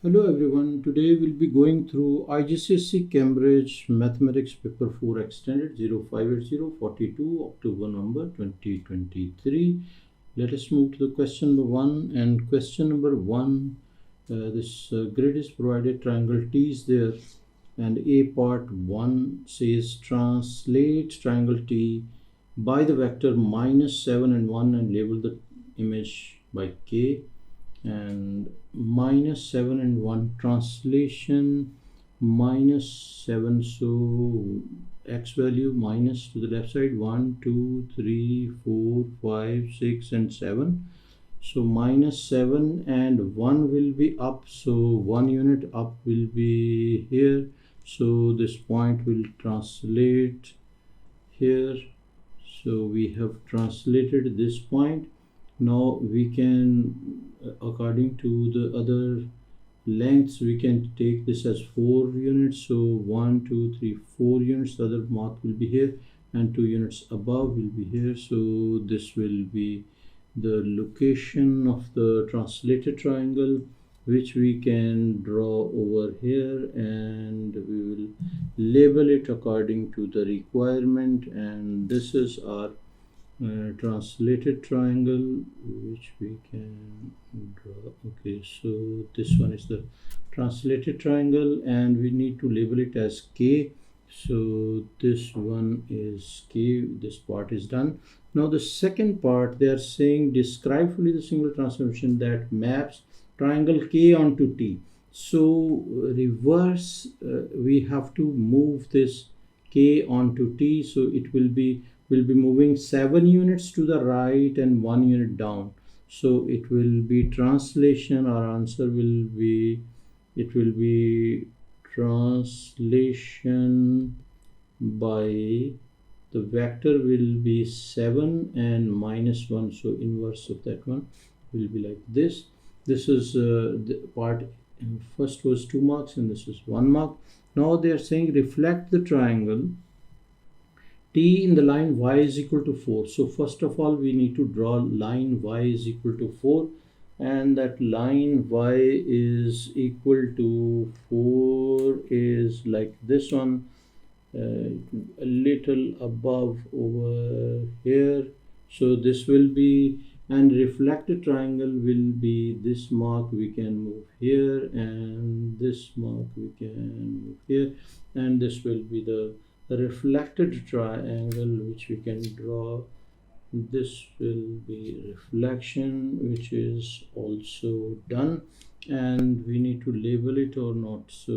Hello everyone, today we'll be going through IGCSE Cambridge Mathematics Paper 4 Extended 058042 October number 2023. Let us move to the question number 1, and question number 1, this grid is provided, triangle T is there, and A part 1 says translate triangle T by the vector -7 and 1 and label the image by K. And -7 and 1 translation -7, so x value minus to the left side 1 2 3 4 5 6 and 7, so -7 and 1 will be up, so 1 unit up will be here, so this point will translate here. So we have translated this point. Now we can, according to the other lengths, we can take this as 4 units, so 1 2 3 4 units, the other mark will be here, and 2 units above will be here. So this will be the location of the translated triangle, which we can draw over here, and we will label it according to the requirement. And this is our translated triangle, which we can draw. Okay, so this one is the translated triangle, and we need to label it as K. So this one is K, this part is done. Now the second part, they are saying describe fully the single transformation that maps triangle K onto T. So reverse, we have to move this K onto T, so it will be moving 7 units to the right and 1 unit down. So it will be translation, our answer will be, it will be translation by the vector will be 7 and -1, so inverse of that one will be like this. This is the part, first was 2 marks and this is 1 mark. Now they are saying reflect the triangle T in the line y is equal to 4. So first of all, we need to draw line y is equal to 4, and that line y is equal to 4 is like this one, a little above over here. So this will be, and reflected triangle will be this mark, we can move here, and this mark we can move here, and this will be the reflected triangle which we can draw. This will be reflection, which is also done, and we need to label it or not. So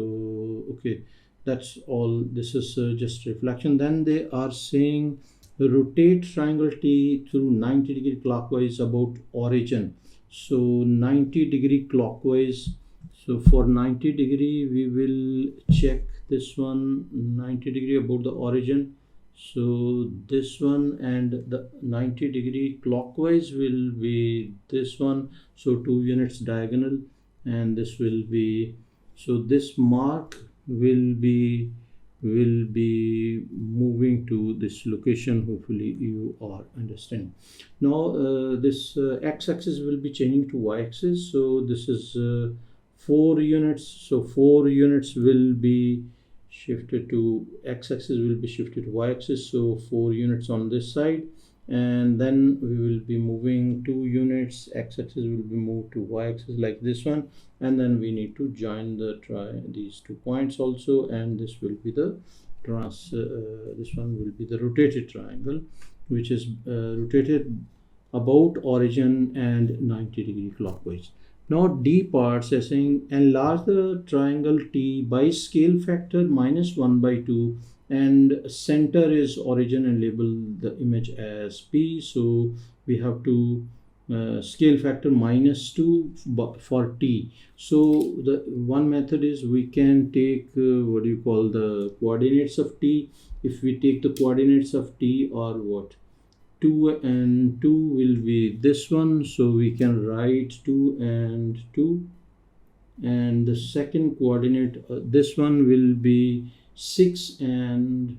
okay, that's all. This is just reflection. Then they are saying rotate triangle T through 90-degree clockwise about origin. So 90-degree clockwise, so for 90-degree we will check this one, 90-degree about the origin. So this one, and the 90-degree clockwise will be this one, so 2 units diagonal, and this will be, so this mark will be moving to this location. Hopefully you are understanding. Now this x-axis will be changing to y-axis, so this is 4 units, so 4 units will be shifted to x-axis, will be shifted to y-axis, so 4 units on this side, and then we will be moving 2 units, x-axis will be moved to y-axis like this one, and then we need to join these 2 points also, and this will be the this one will be the rotated triangle, which is rotated about origin and 90-degree clockwise. Now D parts are saying enlarge the triangle T by scale factor -1/2, and center is origin, and label the image as P. So we have to scale factor -2 for T. So the one method is we can take what do you call the coordinates of T. If we take the coordinates of T, or what, 2 and 2 will be this one, so we can write 2 and 2, and the second coordinate, this one will be 6 and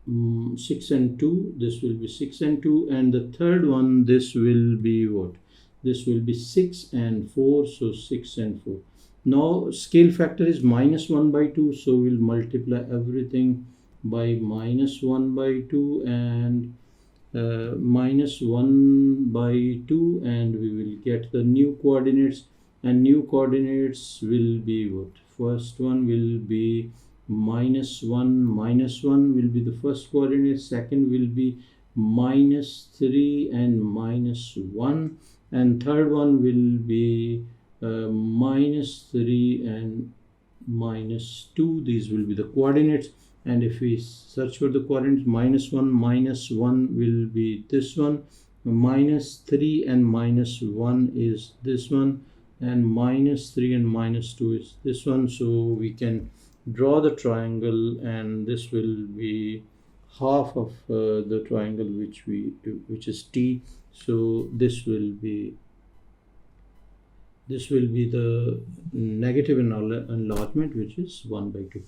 2, this will be 6 and 2, and the third one, this will be what, this will be 6 and 4, so 6 and 4. Now scale factor is minus 1 by 2, so we'll multiply everything by minus 1 by 2 and minus 1 by 2, and we will get the new coordinates, and new coordinates will be what? First one will be minus 1, minus 1 will be the first coordinate, second will be minus 3 and minus 1, and third one will be minus 3 and minus 2. These will be the coordinates, and if we search for the coordinates, minus 1 will be this one, minus 3 and minus 1 is this one, and minus 3 and minus 2 is this one. So we can draw the triangle, and this will be half of the triangle which we do, which is T. So this will be the negative enlargement, which is 1 by 2.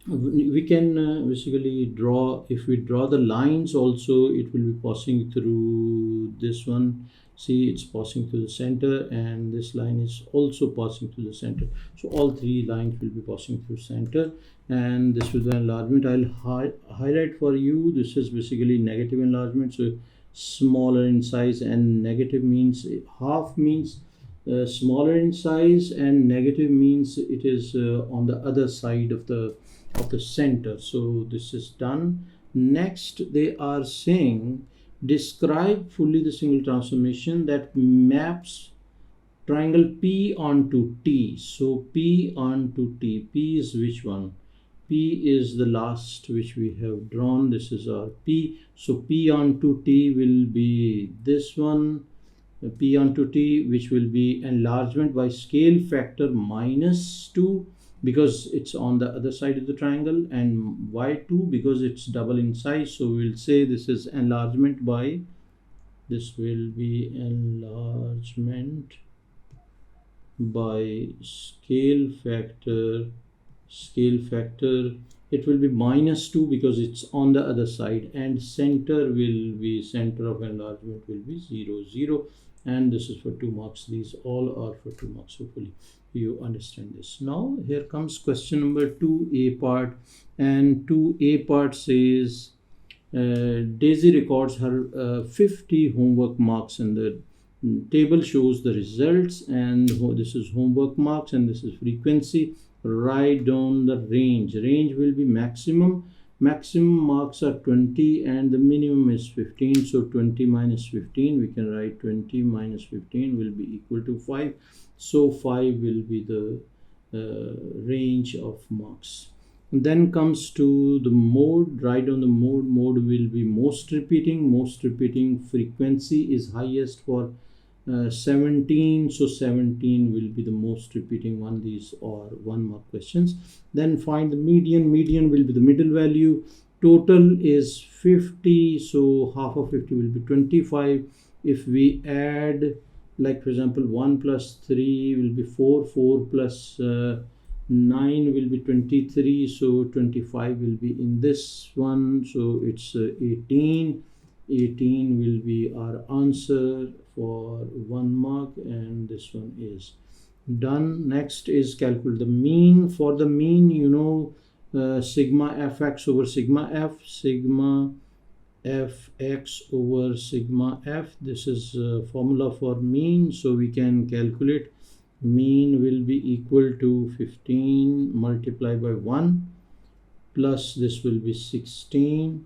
We can basically draw, if we draw the lines also, it will be passing through this one. See, it's passing through the center, and this line is also passing through the center. So all three lines will be passing through center, and this will be enlargement. I'll highlight for you, this is basically negative enlargement. So smaller in size, and negative means half means smaller in size, and negative means it is on the other side of the center. So this is done. Next, they are saying describe fully the single transformation that maps triangle P onto T. So P onto T. P is which one? P is the last which we have drawn. This is our P. So P onto T will be this one. P onto T, which will be enlargement by scale factor minus 2, because it's on the other side of the triangle, and why 2? Because it's double in size. So we'll say this is enlargement by, this will be enlargement by scale factor. It will be minus 2 because it's on the other side, and center of enlargement will be 0, 0, and this is for 2 marks. These all are for 2 marks. Hopefully you understand this. Now here comes question number 2a part, and 2a part says Daisy records her 50 homework marks, and the table shows the results, and this is homework marks and this is frequency. Write down the range. Range will be maximum marks are 20 and the minimum is 15. So 20 minus 15, we can write 20 minus 15 will be equal to 5. So 5 will be the range of marks. And then comes to the mode. Write down the mode. Mode will be most repeating frequency is highest for 17. So 17 will be the most repeating one. These are 1 mark questions. Then find the median. Median will be the middle value. Total is 50, so half of 50 will be 25. If we add, like for example, 1 plus 3 will be 4, 4 plus 9 will be 23, so 25 will be in this one. So it's 18 will be our answer for 1 mark, and this one is done. Next is calculate the mean. For the mean, you know, sigma fx over sigma f, sigma fx over sigma f. This is formula for mean, so we can calculate mean will be equal to 15 multiplied by 1 plus this will be 16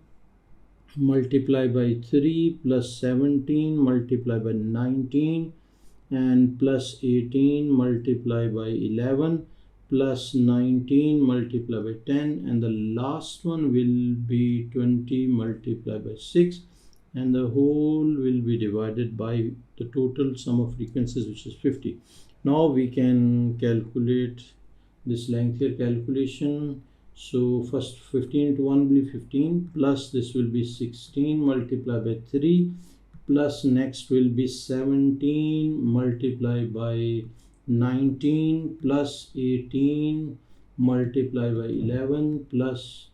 multiplied by 3 plus 17 multiplied by 19 and plus 18 multiplied by 11 plus 19 multiplied by 10, and the last one will be 20 multiplied by 6, and the whole will be divided by the total sum of frequencies, which is 50. Now we can calculate this lengthier calculation. So first 15 into 1 will be 15 plus this will be 16 multiplied by 3 plus next will be 17 multiplied by 19 plus 18 multiplied by 11 plus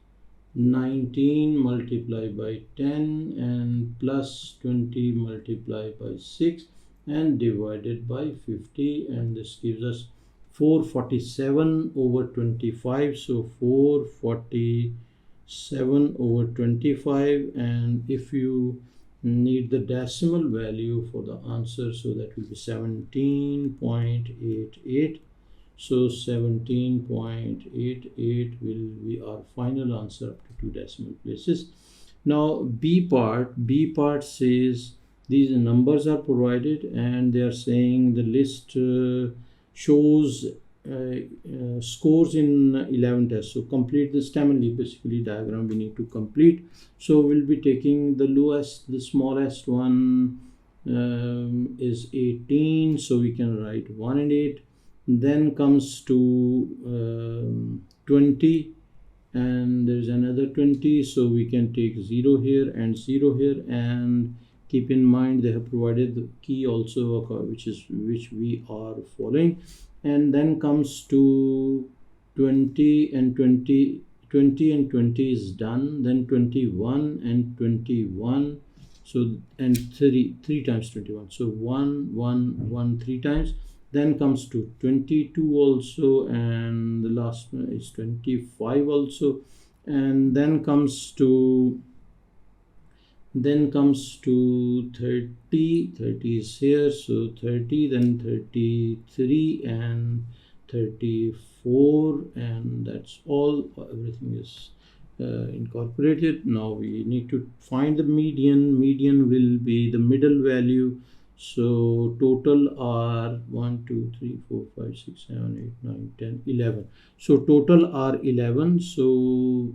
19 multiplied by 10 and plus 20 multiplied by 6, and divided by 50, and this gives us 447 over 25. So 447 over 25, and if you need the decimal value for the answer, so that will be 17.88. so 17.88 will be our final answer up to 2 decimal places. Now B part says these numbers are provided, and they are saying the list shows scores in 11 tests. So complete the stem and leaf basically diagram we need to complete. So we'll be taking the lowest, the smallest one is 18, so we can write 1 and 8. Then comes to 20, and there's another 20, so we can take 0 here and 0 here, and keep in mind they have provided the key also, which we are following. And then comes to 20 and 20 and 20 is done. Then 21 and 21, so and 3 times 21, so 1 1 1 3 times. Then comes to 22 also, and the last one is 25 also. And then comes to 30 is here, so 30, then 33 and 34, and that's all. Everything is incorporated. Now we need to find the median. Median will be the middle value. So total are 1 2 3 4 5 6 7 8 9 10 11. So total are 11. So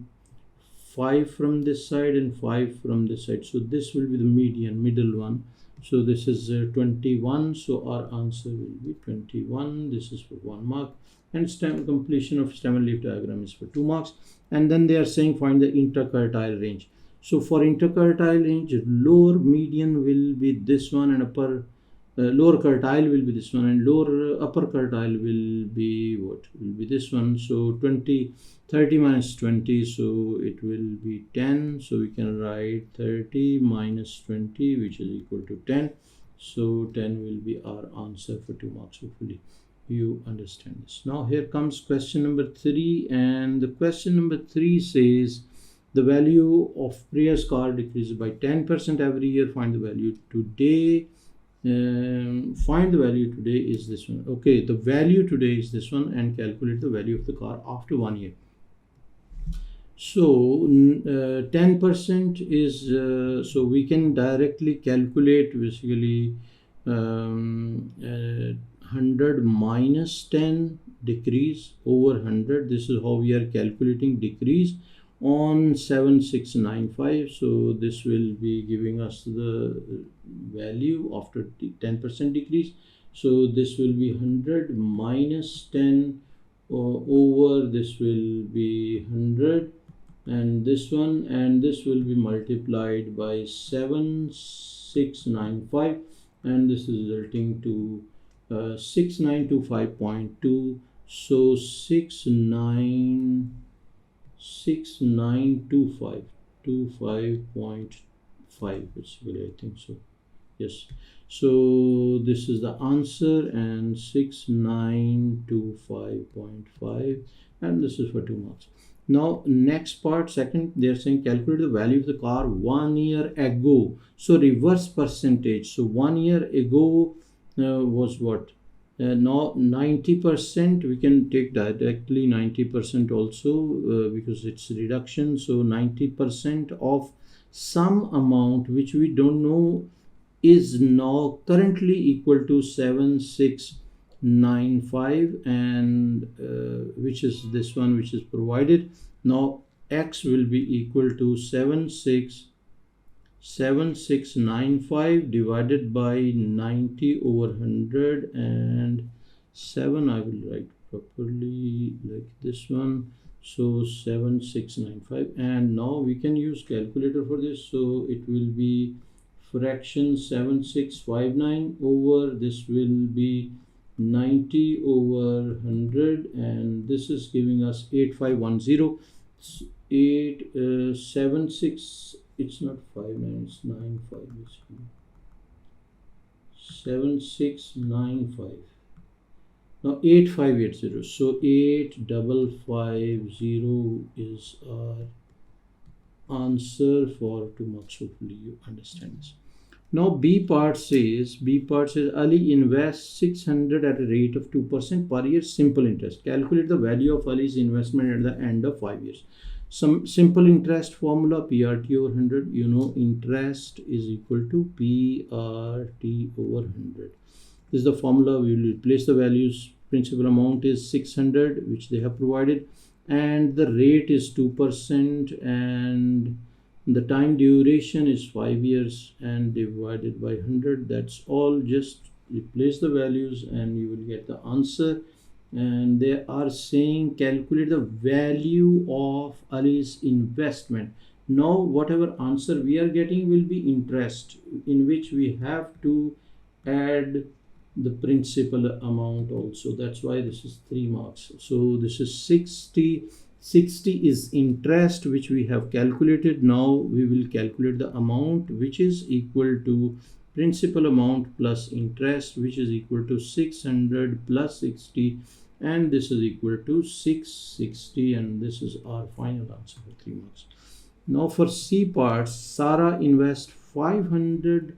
5 from this side and 5 from this side. So this will be the median, middle one. So this is 21. So our answer will be 21. This is for 1 mark. And completion of stem and leaf diagram is for 2 marks. And then they are saying find the interquartile range. So for interquartile range, lower median will be this one, and upper lower quartile will be this one, and upper quartile will be what? Will be this one. So 30 minus 20, so it will be 10. So we can write 30 minus 20, which is equal to 10. So 10 will be our answer for 2 marks. Hopefully you understand this. Now here comes question number 3, and the question number 3 says the value of Priya's car decreases by 10% every year. Find the value today. Find the value today is this one. Okay, the value today is this one, and calculate the value of the car after 1 year. So 10% is so we can directly calculate basically 100 minus 10 decrease over 100. This is how we are calculating decrease on 7695. So this will be giving us the value after the 10% decrease. So this will be 100 minus 10 over this will be 100, and this one, and this will be multiplied by 7695, and this is resulting to 6925.2. so 6925.5 basically, I think so. Yes, so this is the answer, and 6925.5, and this is for 2 marks. Now next part, second, they are saying calculate the value of the car 1 year ago. So reverse percentage. So 1 year ago was what? Now 90%, we can take directly 90% also because it's reduction. So 90% of some amount which we don't know is now currently equal to 7695, and which is this one which is provided. Now x will be equal to 7695 divided by 90 over 100, and 7 I will write properly like this one. So 7695, and now we can use calculator for this. So it will be fraction 7659 over this will be 90 over 100, and this is giving us 8510. 876, it's not 59, it's 95 basically. 7695. Now 8580. So 8550 is our answer for 2 marks. Hopefully you understand this. Now B part says Ali invests 600 at a rate of 2% per year simple interest. Calculate the value of Ali's investment at the end of 5 years. Some simple interest formula, PRT over 100. You know interest is equal to PRT over 100. This is the formula. We will replace the values. Principal amount is 600 which they have provided, and the rate is 2%, and the time duration is 5 years, and divided by 100. That's all. Just replace the values and you will get the answer. And they are saying calculate the value of Ali's investment. Now whatever answer we are getting will be interest, in which we have to add the principal amount also. That's why this is 3 marks. So this is 60 is interest which we have calculated. Now we will calculate the amount which is equal to principal amount plus interest, which is equal to 600 plus 60, and this is equal to 660, and this is our final answer for 3 marks. Now for C part, Sarah invests $500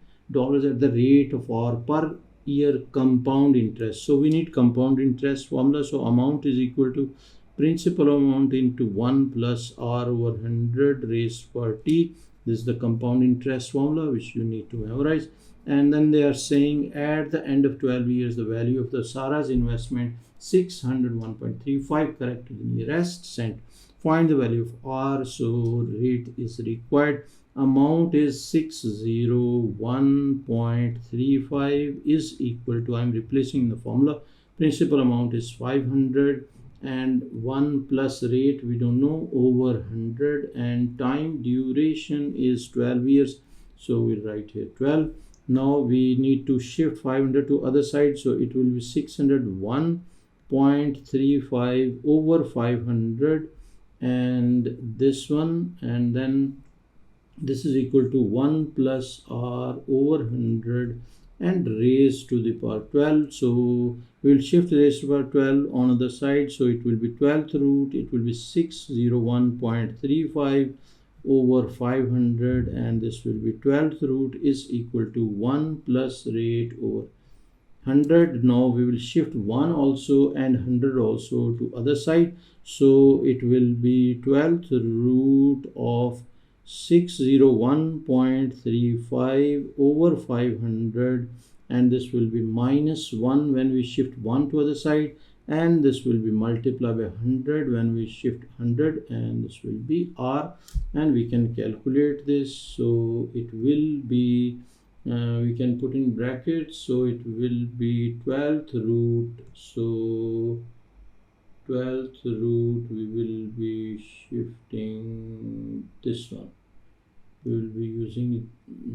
at the rate of our per year compound interest. So we need compound interest formula. So amount is equal to principal amount into 1 plus R over 100 raised per T. This is the compound interest formula which you need to memorize. And then they are saying at the end of 12 years the value of the Sarah's investment 601.35. correct to the nearest cent. Find the value of R. So rate is required. Amount is 601.35 is equal to, I'm replacing the formula, principal amount is 500 and 1 plus rate we don't know over 100, and time duration is 12 years. So we'll write here 12. Now we need to shift 500 to other side, so it will be 601.35 over 500 and this one, and then this is equal to 1 plus R over 100 and raised to the power 12. So we will shift raised to the power 12 on the side. So it will be 12th root. It will be 601.35 over 500, and this will be 12th root is equal to 1 plus rate over 100. Now we will shift 1 also and 100 also to other side. So it will be 12th root of 601.35 over 500, and this will be minus 1 when we shift 1 to other side, and this will be multiplied by 100 when we shift 100, and this will be R, and we can calculate this. So it will be we can put in brackets, so it will be 12th root. So 12th root we will be shifting this one. We will be using it,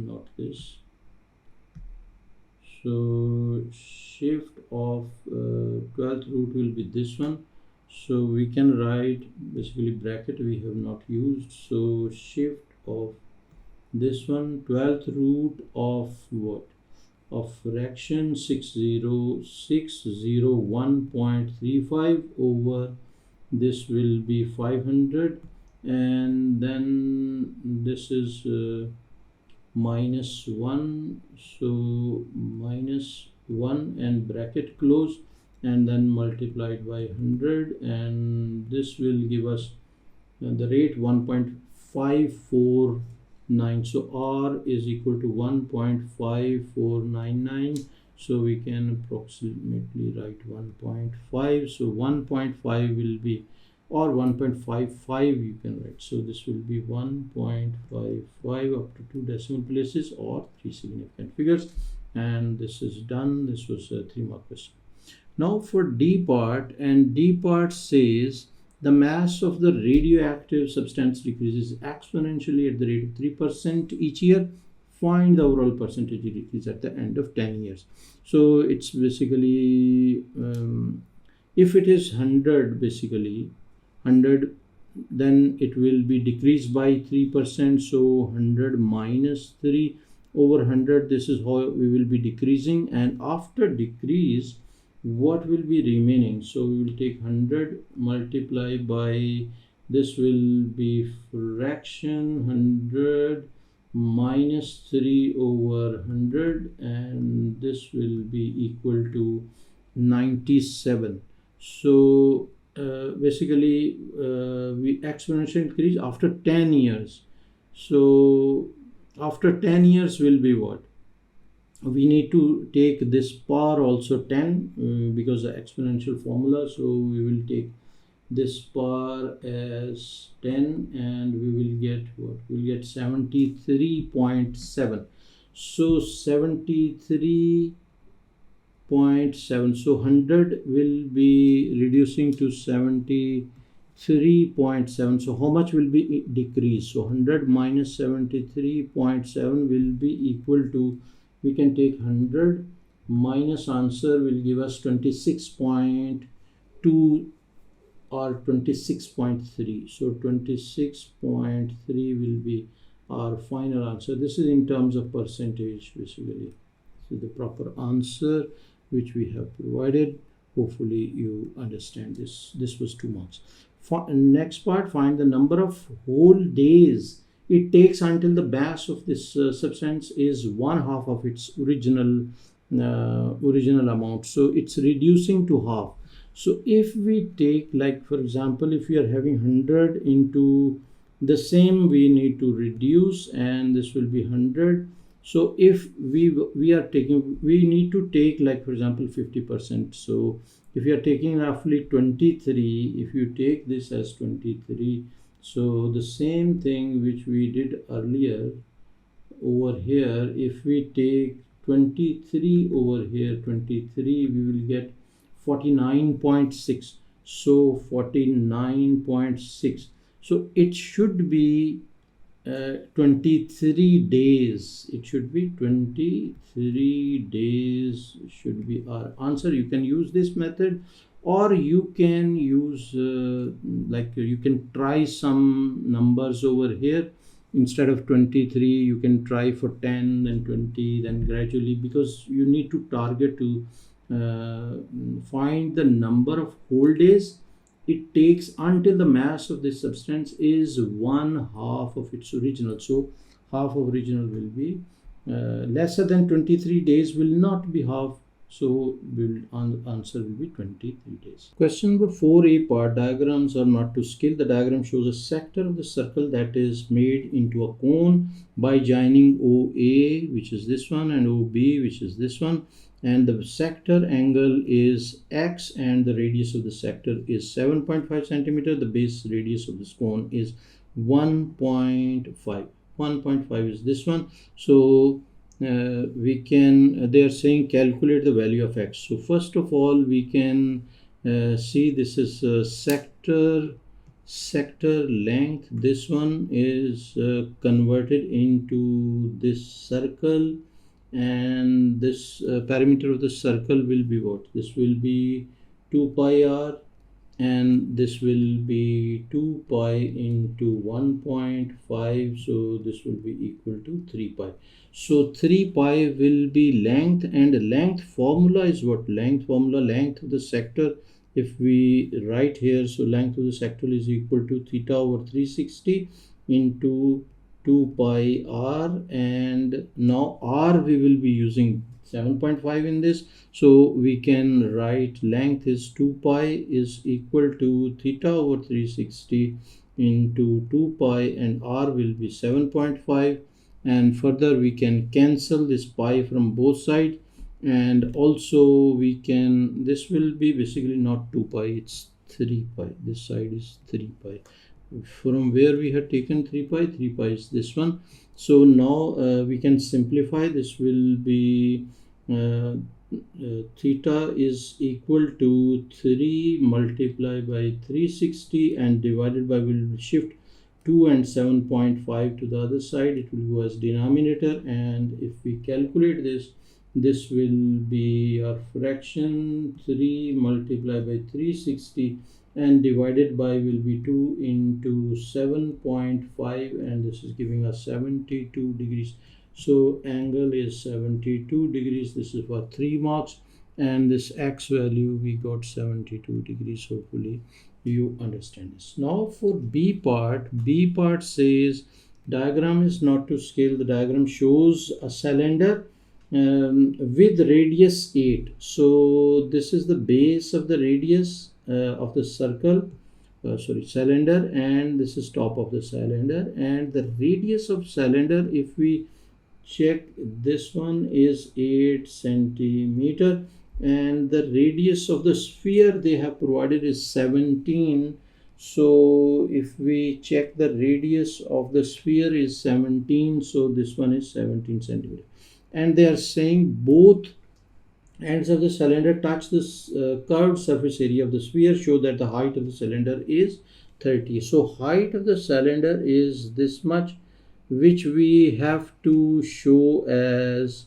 not this. So shift of 12th root will be this one. So we can write basically bracket we have not used. So shift of this one, 12th root of what? Of fraction 601.35 over this will be 500, and then this is minus 1, so minus 1 and bracket close, and then multiplied by 100, and this will give us the rate 1.549. So R is equal to 1.5499. So we can approximately write 1.5. So 1.5 will be, or 1.55 you can write. So this will be 1.55 up to 2 decimal places or 3 significant figures. And this is done. This was a 3 mark question. Now for D part, and D part says the mass of the radioactive substance decreases exponentially at the rate of 3% each year. Find the overall percentage decrease at the end of 10 years. So it's basically, if it is 100, basically 100, then it will be decreased by 3%. So 100 minus 3, over 100, this is how we will be decreasing, and after decrease what will be remaining? So we will take 100 multiply by, this will be fraction 100 minus 3 over 100, and this will be equal to 97. So basically we exponential increase after 10 years. So after 10 years will be what? We need to take this power also 10 because the exponential formula. So we will take this power as 10 and we will get what? We'll get 73.7. So 73.7. So 100 will be reducing to 73.7. So how much will be decreased? So 100 minus 73.7 will be equal to, we can take 100 minus answer will give us 26.2 or 26.3. So 26.3 will be our final answer. This is in terms of percentage basically. So the proper answer which we have provided. Hopefully you understand this. This was 2 marks. Next part, find the number of whole days it takes until the mass of this substance is 1/2 of its original amount. So it's reducing to half. So if we take, like for example, if we are having 100 into the same, we need to reduce, and this will be 100. So if we need to take, like for example 50%. So if you are taking roughly 23, if you take this as 23, so the same thing which we did earlier over here, if we take 23 over here, 23, we will get 49.6. So 49.6. So it should be 23 days. It should be 23 days should be our answer. You can use this method, or you can use like you can try some numbers over here. Instead of 23, you can try for 10, then 20, then gradually, because you need to target to find the number of whole days it takes until the mass of this substance is 1/2 of its original. So half of original will be lesser than 23 days, will not be half. So answer will be 23 days. Question number 4a part, diagrams are not to scale. The diagram shows a sector of the circle that is made into a cone by joining OA, which is this one, and OB, which is this one. And the sector angle is x, and the radius of the sector is 7.5 centimeter. The base radius of this cone is 1.5. 1.5 is this one. So we can, they are saying calculate the value of x. So first of all, we can see this is sector length. This one is converted into this circle, and this parameter of the circle will be what? This will be 2 pi r, and this will be 2 pi into 1.5. So this will be equal to 3 pi. So 3 pi will be length, and length formula is what? Length formula, length of the sector, if we write here, so length of the sector is equal to theta over 360 into 2 pi r, and now r we will be using 7.5 in this. So we can write length is 2 pi is equal to theta over 360 into 2 pi, and r will be 7.5. And further we can cancel this pi from both sides, and also we can, this will be basically not 2 pi, it's 3 pi. This side is 3 pi. From where we had taken 3 pi, 3 pi is this one. So now we can simplify. This will be theta is equal to 3 multiplied by 360 and divided by, will shift 2 and 7.5 to the other side. It will go as denominator, and if we calculate this, this will be our fraction 3 multiplied by 360 and divided by will be 2 into 7.5, and this is giving us 72 degrees. So angle is 72 degrees. This is for 3 marks, and this x value we got 72 degrees. Hopefully you understand this. Now for B part says diagram is not to scale. The diagram shows a cylinder with radius 8. So this is the base of the radius of the circle, cylinder, and this is top of the cylinder, and the radius of cylinder, if we check, this one is 8 centimeter, and the radius of the sphere they have provided is 17. So if we check, the radius of the sphere is 17, so this one is 17 centimeter, and they are saying both ends of the cylinder touch this curved surface area of the sphere, show that the height of the cylinder is 30. So height of the cylinder is this much, which we have to show as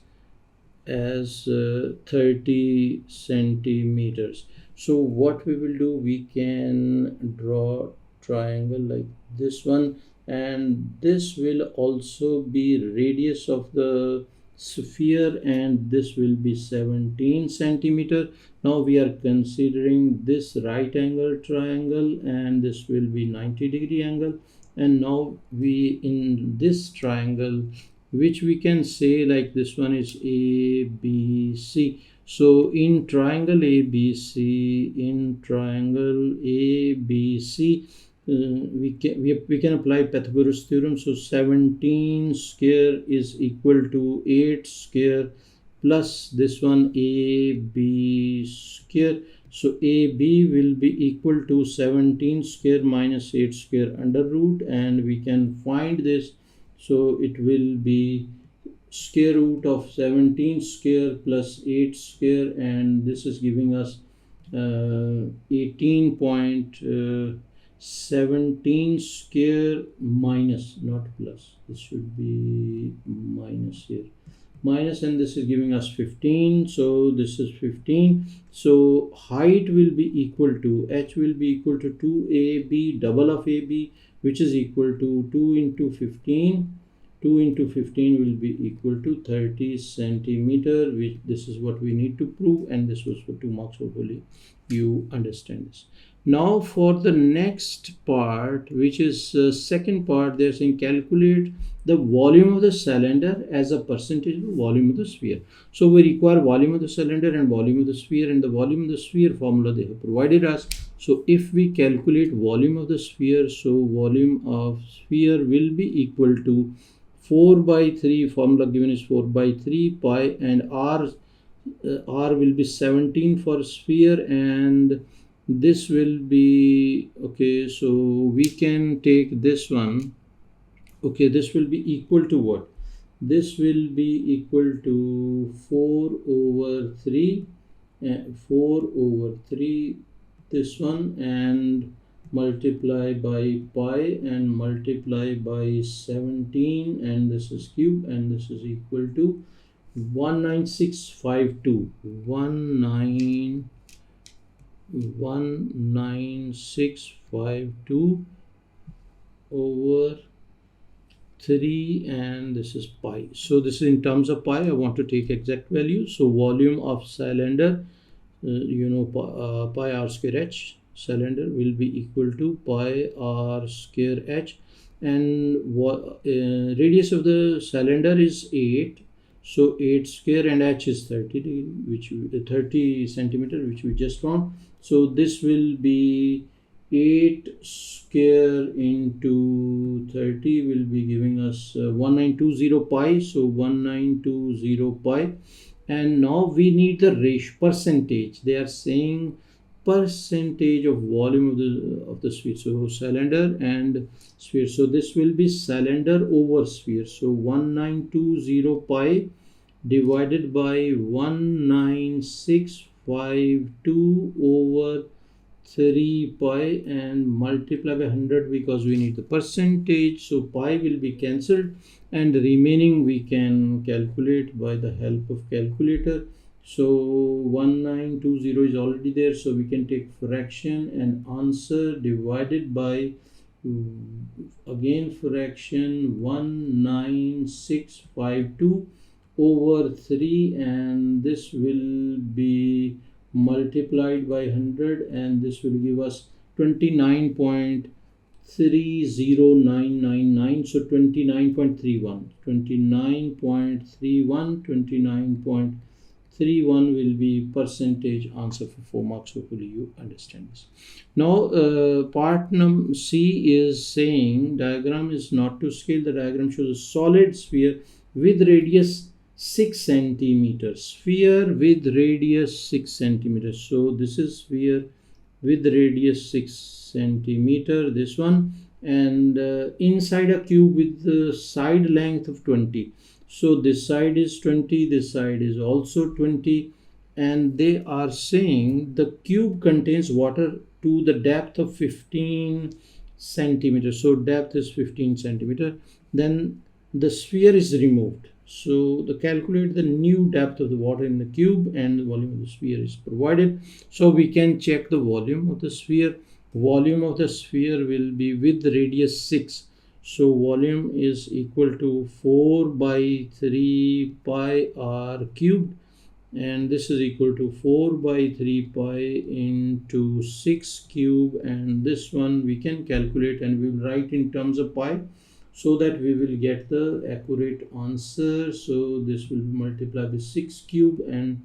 30 centimeters. So what we will do, we can draw triangle like this one, and this will also be radius of the sphere, and this will be 17 centimeter. Now we are considering this right angle triangle, and this will be 90-degree angle. And now we, in this triangle, which we can say like this one is ABC. So in triangle ABC, we can apply Pythagoras theorem. So 17 square is equal to 8 square plus this one AB square. So AB will be equal to 17 square minus 8 square under root, and we can find this. So it will be square root of 17 square plus 8 square, and this is giving us 18.17 square minus, not plus, this should be minus here, minus, and this is giving us 15. So this is 15. So height will be equal to, h will be equal to 2ab double of ab, which is equal to 2 into 15. 2 into 15 will be equal to 30 centimeter, which this is what we need to prove, and this was for 2 marks. Hopefully you understand this. Now for the next part, which is second part, they're saying calculate the volume of the cylinder as a percentage of the volume of the sphere. So we require volume of the cylinder and volume of the sphere, and the volume of the sphere formula they have provided us. So if we calculate volume of the sphere, so volume of sphere will be equal to 4 by 3, formula given is 4 by 3 pi, and r will be 17 for sphere, and this will be, okay, so we can take this one. Okay, this will be equal to what? This will be equal to 4 over 3, 4 over 3, this one, and multiply by pi and multiply by 17, and this is cube, and this is equal to 19652 19652 over 3, and this is pi. So this is in terms of pi. I want to take exact value. So volume of cylinder, pi r square h, cylinder will be equal to pi r square h, and radius of the cylinder is 8. So 8 square, and h is 30, which 30 centimeter, which we just found. So this will be 8 square into 30 will be giving us 1920 pi. So 1920 pi, and now we need the ratio percentage. They are saying percentage of volume of the sphere. So cylinder and sphere. So this will be cylinder over sphere. So 1920 pi divided by 19652 over 3 pi, and multiply by 100 because we need the percentage. So pi will be cancelled, and remaining we can calculate by the help of calculator. So 1920 is already there, so we can take fraction and answer divided by again fraction 19652 over 3, and this will be multiplied by 100, and this will give us 29.30999. So 29.31, 29.31 will be percentage answer for 4 marks. Hopefully you understand this. Now part C is saying diagram is not to scale. The diagram shows a solid sphere with radius 6 centimeters. Sphere with radius 6 centimeters. So this is sphere with radius 6 centimeter, this one, and inside a cube with the side length of 20. So this side is 20, this side is also 20, and they are saying the cube contains water to the depth of 15 centimeters. So depth is 15 centimeter. Then the sphere is removed. So the calculate the new depth of the water in the cube, and the volume of the sphere is provided. So we can check the volume of the sphere. Volume of the sphere will be with radius 6. So volume is equal to 4 by 3 pi r cubed, and this is equal to 4 by 3 pi into 6 cube, and this one we can calculate and we will write in terms of pi, so that we will get the accurate answer. So this will multiply with 6 cube, and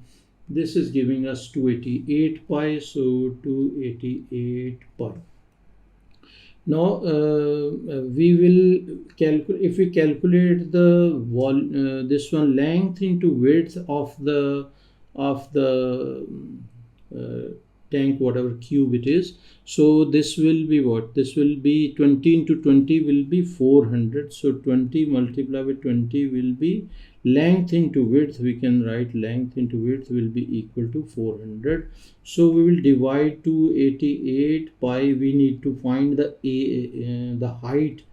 this is giving us 288 pi. So 288 pi. Now we will calculate, if we calculate the this one length into width of the tank, whatever cube it is. So this will be what? This will be 20 into 20 will be 400. So 20 multiplied by 20 will be length into width. We can write length into width will be equal to 400. So we will divide 288 pi. We need to find the height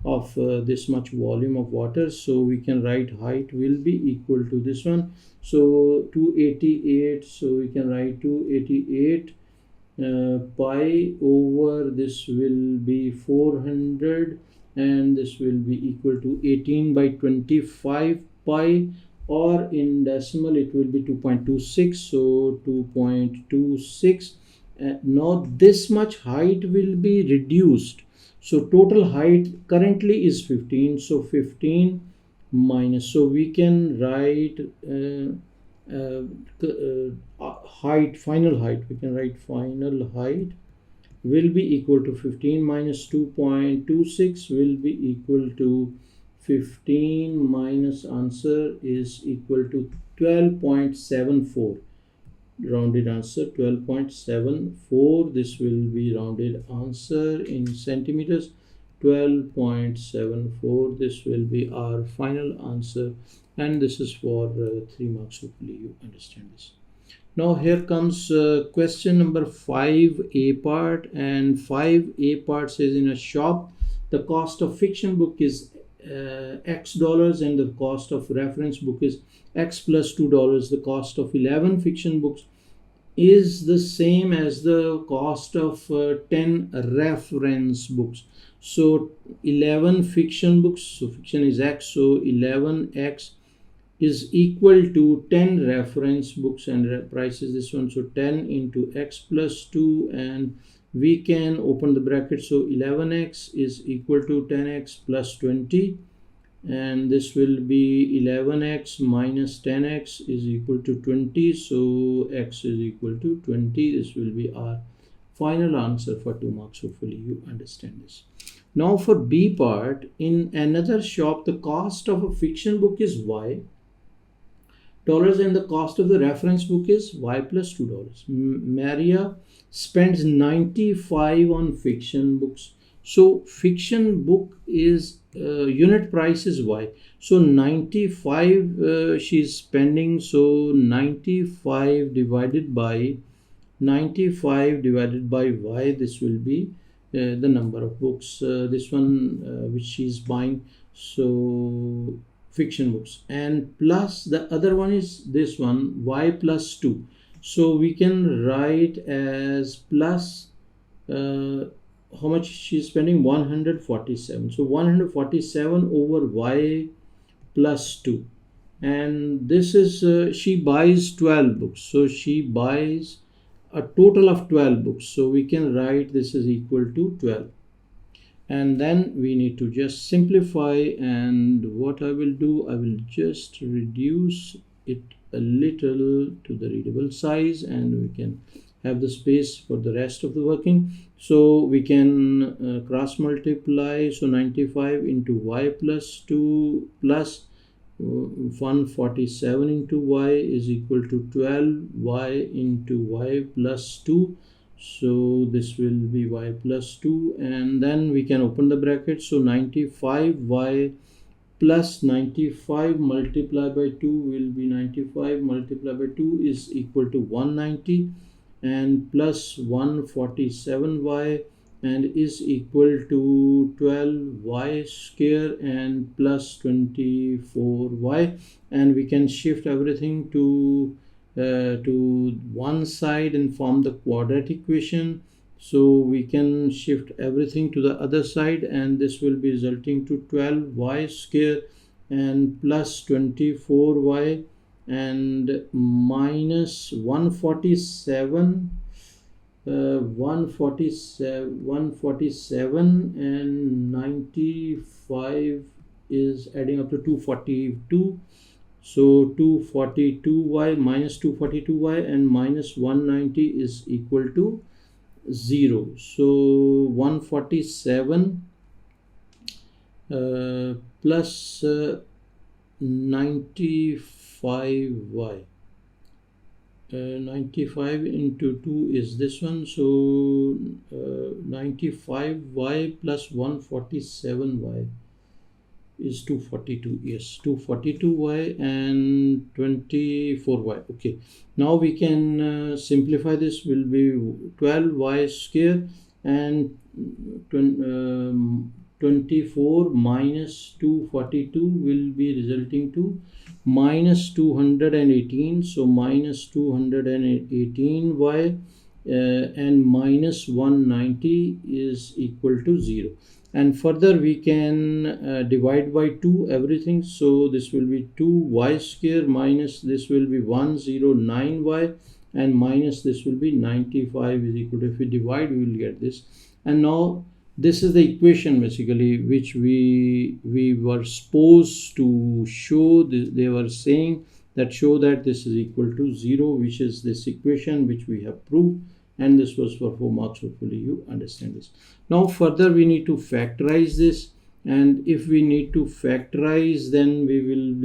of this much volume of water. So we can write height will be equal to this one. So 288. So we can write 288 pi over this will be 400, and this will be equal to 18 by 25 pi, or in decimal it will be 2.26. So 2.26. Now this much height will be reduced. So total height currently is 15. So 15 minus. So we can write height, final height. We can write final height will be equal to 15 minus 2.26 will be equal to 15 minus answer is equal to 12.74. Rounded answer 12.74. This will be rounded answer in centimeters. 12.74. This will be our final answer, and this is for 3 marks. Hopefully you understand this. Now here comes question number 5a part, and 5a part says in a shop the cost of fiction book is X dollars and the cost of reference book is X plus $2. The cost of 11 fiction books is the same as the cost of 10 reference books. So 11 fiction books, so fiction is X, so 11X is equal to 10 reference books, and price is this one. So 10 into X plus 2, and we can open the bracket. So 11X is equal to 10X plus 20, and this will be 11X minus 10X is equal to 20. So X is equal to 20. This will be our final answer for 2 marks. Hopefully you understand this. Now for B part, in another shop the cost of a fiction book is Y dollars and the cost of the reference book is Y plus $2. Maria spends 95 on fiction books. So fiction book is unit price is Y. So 95 she's spending. So 95 divided by Y. This will be the number of books. This one which she's buying. So fiction books, and plus the other one is this one, Y plus 2. So we can write as plus how much she is spending? 147. So 147 over y plus 2, and this is she buys 12 books, so she buys a total of 12 books, so we can write this is equal to 12. And then we need to just simplify, and what I will do, I will just reduce it a little to the readable size, and we can have the space for the rest of the working. So we can cross multiply, so 95 into y plus 2 plus 147 into y is equal to 12y into y plus 2. So this will be y plus 2, and then we can open the bracket. So 95y plus 95 multiplied by 2 will be 95 multiplied by 2 is equal to 190, and plus 147y and is equal to 12y square and plus 24y, and we can shift everything to one side and form the quadratic equation. So we can shift everything to the other side, and this will be resulting to 12y square and plus 24y and minus 147 147 and 95 is adding up to 242. So 242y minus 242y and minus 190 is equal to 0. So 147 plus 95y. 95 into 2 is this one, so 95y plus 147y is 242. Yes, 242y and 24y. Okay, now we can simplify. This will be 12y square and 24 minus 242 will be resulting to minus 218. So minus 218y and minus 190 is equal to 0. And further we can divide by 2 everything. So this will be 2y square minus this will be 109y and minus this will be 95 is equal to, if we divide we will get this. And now this is the equation basically which we were supposed to show. They were saying that show that this is equal to 0, which is this equation which we have proved, and this was for 4 marks. Hopefully you understand this. Now further we need to factorize this, and if we need to factorize, then we will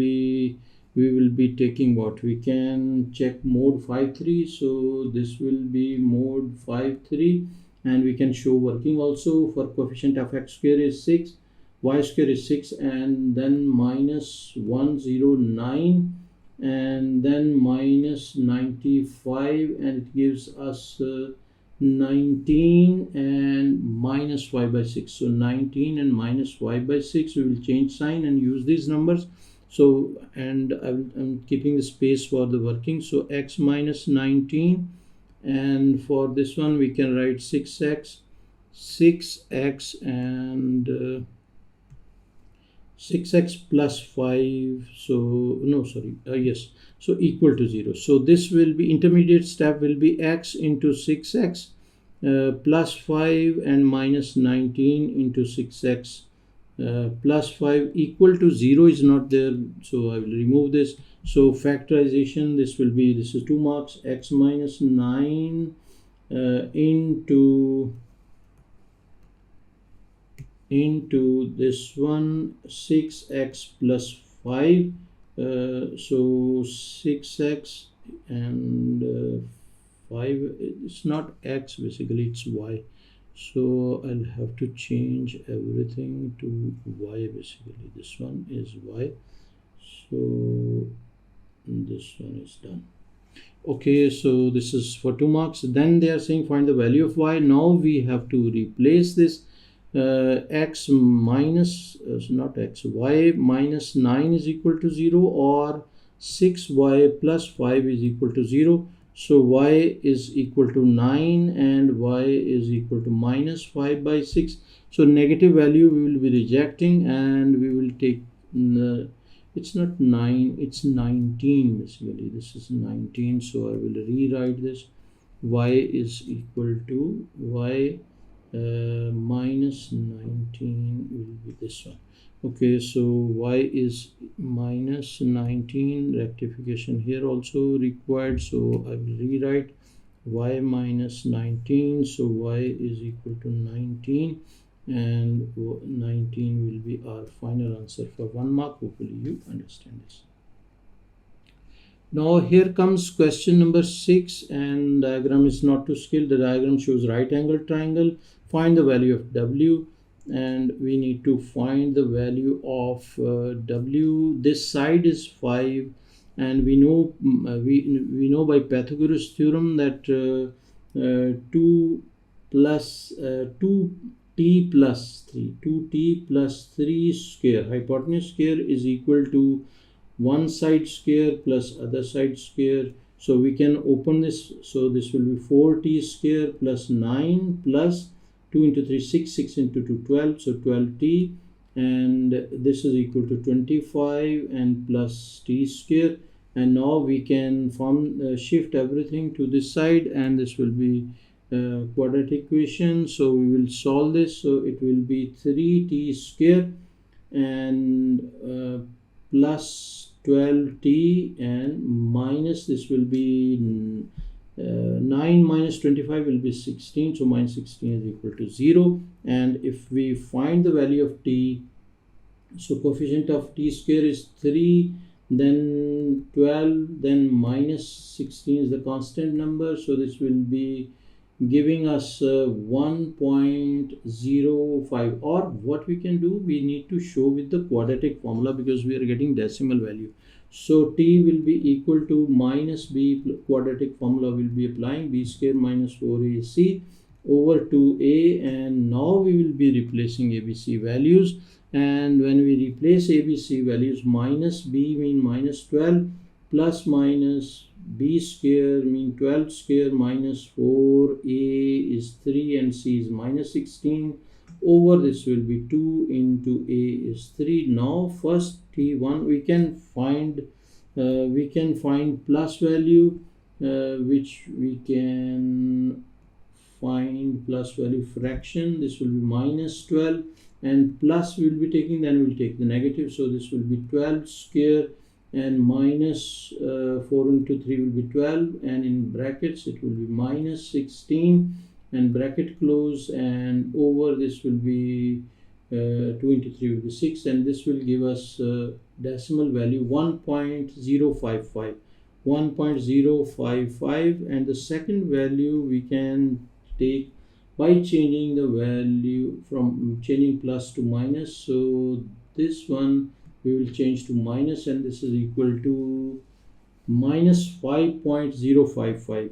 be taking what we can check mode 5-3. So this will be mode 5-3, and we can show working also. For coefficient of x square is 6, y square is 6, and then minus 109 and then minus 95, and it gives us 19 and minus y by 6. So 19 and minus y by 6, we will change sign and use these numbers. So, and I'm keeping the space for the working. So x minus 19, and for this one we can write 6x and 6x plus 5, so no sorry yes, so equal to 0. So this will be intermediate step will be x into 6x plus 5 and minus 19 into 6x plus 5 equal to 0 is not there, so I will remove this. So factorization, this will be, this is 2 marks, x minus 9 into this one 6x plus 5, so 6x and 5, it's not x basically, it's y. So I'll have to change everything to y basically. This one is y, so this one is done. Okay, so this is for 2 marks. Then they are saying find the value of y. Now we have to replace this x minus not x, y minus 9 is equal to 0, or 6y plus 5 is equal to 0. So y is equal to 9 and y is equal to minus 5 by 6. So negative value we will be rejecting, and we will take it's not 9, it's 19 basically. This is 19, so I will rewrite this. Y is equal to y minus 19 will be this one. Okay, so y is minus 19, rectification here also required, so I will rewrite y minus 19. So y is equal to 19, and 19 will be our final answer for 1 mark. Hopefully you understand this. Now here comes question number 6, and diagram is not to scale. The diagram shows right angle triangle. Find the value of w, and we need to find the value of w. This side is 5, and we know we know by Pythagoras theorem that 2 plus 2t plus 3 2t plus 3 square, hypotenuse square, is equal to one side square plus other side square. So we can open this. So this will be 4t square plus 9 plus 2 into 3 6, 6 into 2 12, so 12t, and this is equal to 25 and plus t square. And now we can shift everything to this side, and this will be quadratic equation. So we will solve this. So it will be 3t square and plus 12t, and minus this will be 9 minus 25 will be 16, so minus 16 is equal to 0. And if we find the value of t, so coefficient of t square is 3, then 12, then minus 16 is the constant number, so this will be giving us 1.05. Or what we can do, we need to show with the quadratic formula, because we are getting decimal value. So t will be equal to minus b, quadratic formula will be applying, b square minus 4ac over 2a, and now we will be replacing abc values. And when we replace abc values, minus b mean minus 12, plus minus b square mean 12 square, minus 4a is 3 and c is minus 16, over this will be 2 into a is 3. Now first t1 we can find plus value, which we can find plus value fraction. This will be minus 12, and plus we will be taking, then we will take the negative, so this will be 12 square, and minus 4 into 3 will be 12, and in brackets it will be minus 16, and bracket close, and over this will be 2 into 3 will be 6, and this will give us decimal value 1.055, and the second value we can take by changing the value from changing plus to minus. So this one we will change to minus, and this is equal to minus 5.055,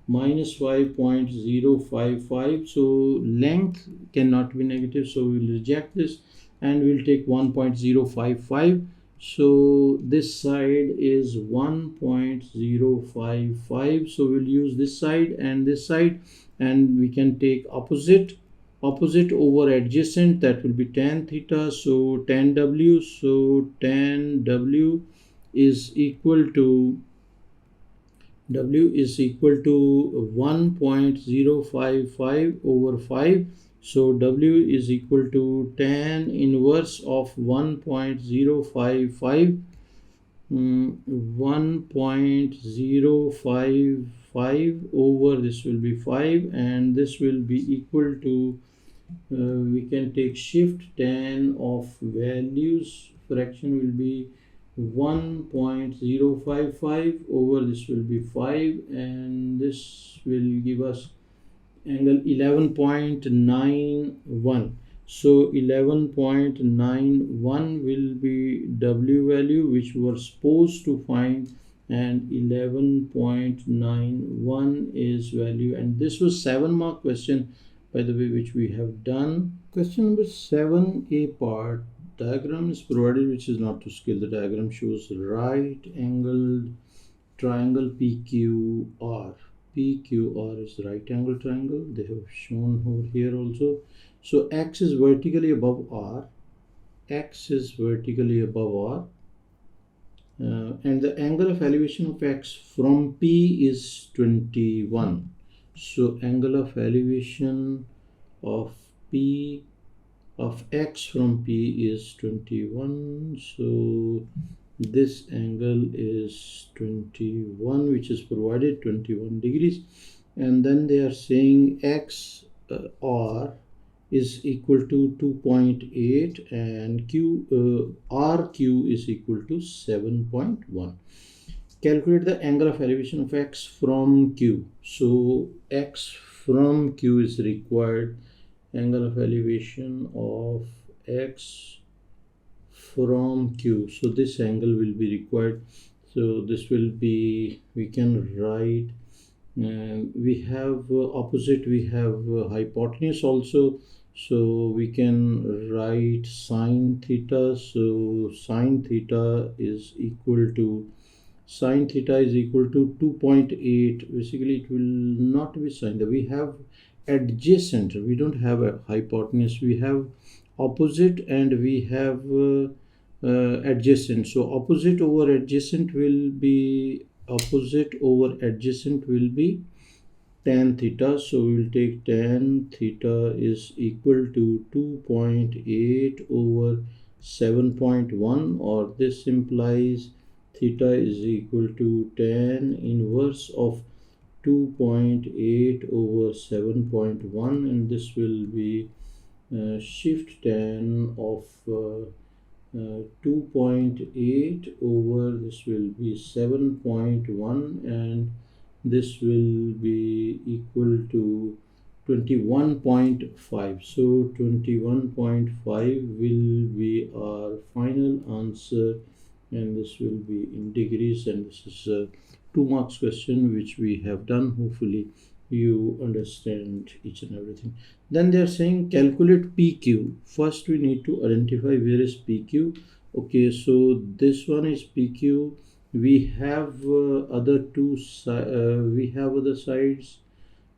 minus 5.055. So length cannot be negative, so we will reject this, and we will take 1.055. So this side is 1.055, so we'll use this side and this side, and we can take opposite over adjacent, that will be tan theta, so tan w. So tan w is equal to 1.055 over 5. So w is equal to tan inverse of 1.055, 1.055 over this will be 5, and this will be equal to we can take shift tan of values, fraction will be 1.055 over this will be 5, and this will give us angle 11.91. So 11.91 will be w value which we were supposed to find, and 11.91 is value. And this was 7 mark question, by the way, which we have done. Question number 7a part. Diagram is provided which is not to scale. The diagram shows right angled triangle PQR. PQR is right angle triangle. They have shown over here also. So X is vertically above R. X is vertically above R. And the angle of elevation of X from P is 21. So angle of elevation of P of X from P is 21. So this angle is 21, which is provided 21 degrees. And then they are saying X R is equal to 2.8 and RQ is equal to 7.1. Calculate the angle of elevation of X from Q. So X from Q is required. Angle of elevation of X from Q. So this angle will be required. So this will be, we can write, we have opposite, we have hypotenuse also. So we can write sine theta. So sine theta is equal to 2.8. Basically it will not be sine. We have adjacent, we don't have a hypotenuse, we have opposite and we have adjacent. So opposite over adjacent will be tan theta. So we will take tan theta is equal to 2.8 over 7.1, or this implies theta is equal to tan inverse of 2.8 over 7.1, and this will be shift tan of 2.8 over, this will be 7.1, and this will be equal to 21.5. So 21.5 will be our final answer, and this will be in degrees, and this is a 2 marks question which we have done. Hopefully you understand each and everything. Then they are saying calculate PQ. First we need to identify where is PQ. Okay, so this one is PQ. We have other sides,